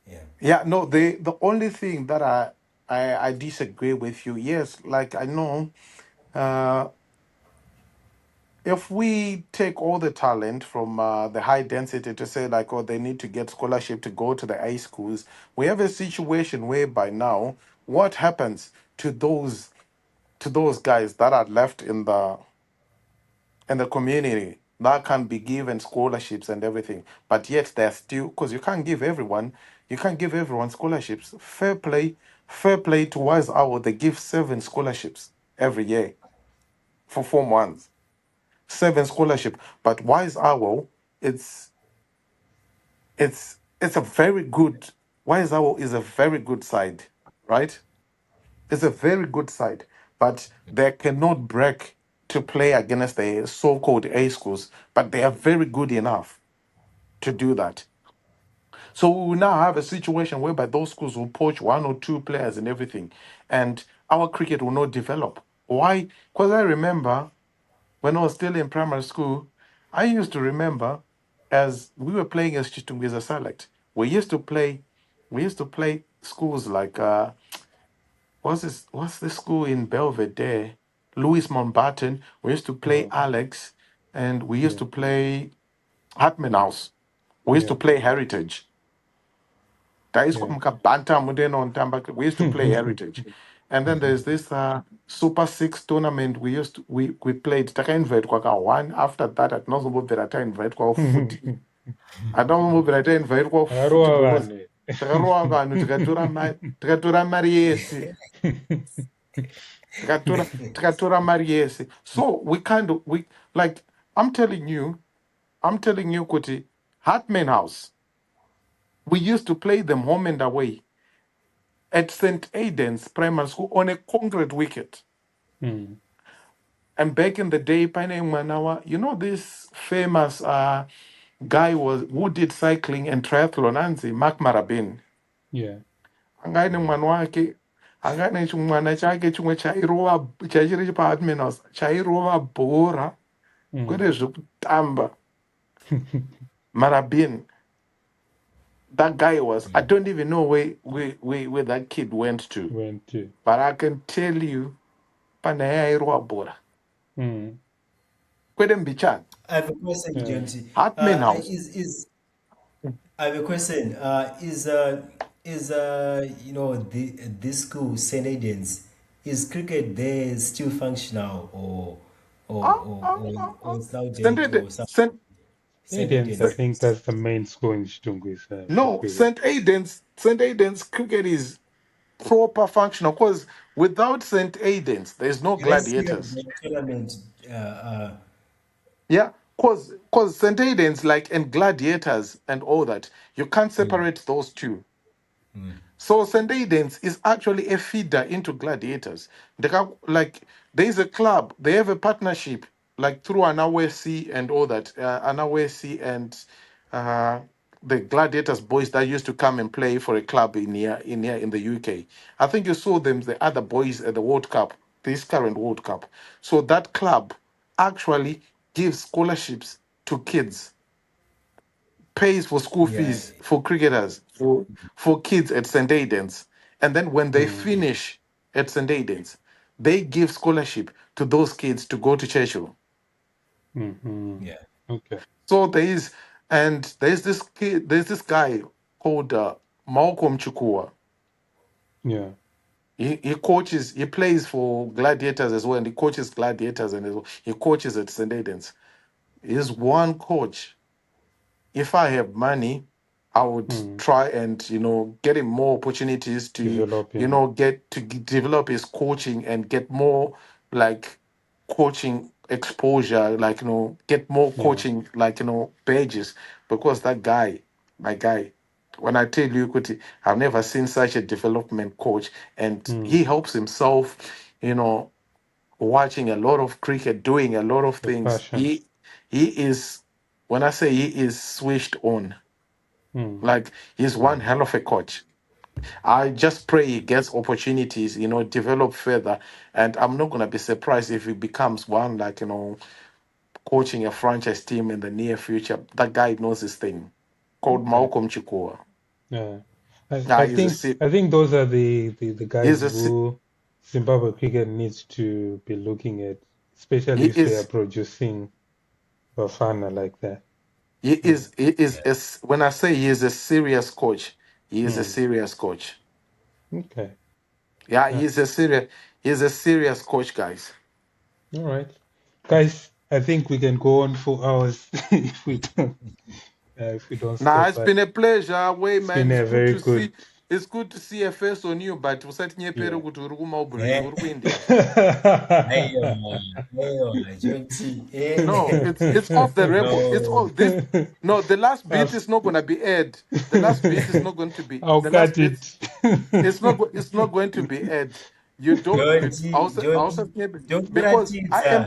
Yeah. Yeah, no, the only thing that I disagree with you. Yes, like I know, uh, if we take all the talent from the high density to say like, oh, they need to get scholarship to go to the A schools, we have a situation whereby now, what happens to those guys that are left in the community that can be given scholarships and everything, but yet they're still, because you can't give everyone scholarships. Fair play to Wise Owl. They give 7 scholarships every year for 4 months. 7 scholarship, but Wise Owl, it's it's a very good. Wise Owl is a very good side, right? It's a very good side, but they cannot break to play against the so-called A schools, but they are very good enough to do that. So we will now have a situation whereby those schools will poach 1 or 2 players and everything, and our cricket will not develop. Why? Because I remember when I was still in primary school, I used to remember as we were playing as Chitungwiza Select, we used to play schools like what's this school in Belvedere? Louis Mountbatten. We used to play Oh, Alex, and we used yeah. to play Hartman House. We used to Yeah. play Heritage. That is Yeah. what Bantam, we used to play Heritage. And then there's this Super Six tournament we played. Taka invite kwaka one. After that, at no berata invite kwa foot. I don't berata invite kwa foot because takaroa vanhu tikatora mari yese. Tikatora mari yese. So we like I'm telling you, Kuti, Hartman House. We used to play them home and away at St. Aidan's Primary School on a concrete wicket. Mm. And back in the day, you know this famous guy who did cycling and triathlon, Anzi, Mark Marabin. Yeah. Angane mwana wake, angane chimwana chake chimwe chairova chachiri paHartman House, chairova bhora kwete zvekutamba. Marabin. That guy was, I don't even know where that kid went to. But I can tell you, Panaya Bora. Kwede Mbichan. I have a question, Jonty. Hartman House. I have a question. You know, this school, St. Aidan's, is cricket there still functional or it's now dead or something? St. Aidan's, I think that's the main school in Chitungwi. No, St. Aidan's cricket is proper functional because without St. Aidan's, there's no gladiators. Yeah, because St. Aidan's, like, and gladiators and all that, you can't separate those two. So St. Aidan's is actually a feeder into gladiators. Like, there is a club, they have a partnership, like through Anawesi and all that. Anawesi and the gladiators boys that used to come and play for a club in the UK. I think you saw them, the other boys at the World Cup, this current World Cup. So that club actually gives scholarships to kids, pays for school fees for cricketers, for kids at St. Aidan's. And then when they finish at St. Aidan's, they give scholarship to those kids to go to Churchill. Yeah. Okay. So there's this kid, there's this guy called Malcolm Chukua. Yeah. He coaches, he plays for Gladiators as well, and he coaches Gladiators and as well. He coaches at St. Aidan's. He's one coach. If I have money, I would try and get him more opportunities to develop his coaching and get more like coaching exposure, like get more coaching badges, because that guy, my guy, when I tell you, Kuti, I've never seen such a development coach, and he helps himself, watching a lot of cricket, doing a lot of things. He is, when I say he is switched on, like he's one hell of a coach. I just pray he gets opportunities, develop further, and I'm not gonna be surprised if he becomes one, like coaching a franchise team in the near future. That guy knows his thing. Called Malcolm Chukua. Yeah, I think those are the guys who Zimbabwe cricket needs to be looking at, especially if they are producing Bafana like that. He is when I say he is a serious coach, he is a serious coach. Okay. Yeah, he's a serious coach, guys. All right. Guys, I think we can go on for hours if we don't stop. It's been a pleasure. It's been a very good. It's good to see a face on you, but usati nyepere kuti uri kumaubhuriri uri kuindia. No, it's off the record. It's all this. No, the last bit is not going to be aired. The last bit is not going to be. I'll cut it. It's not going to be aired. You don't. Don't, Because I am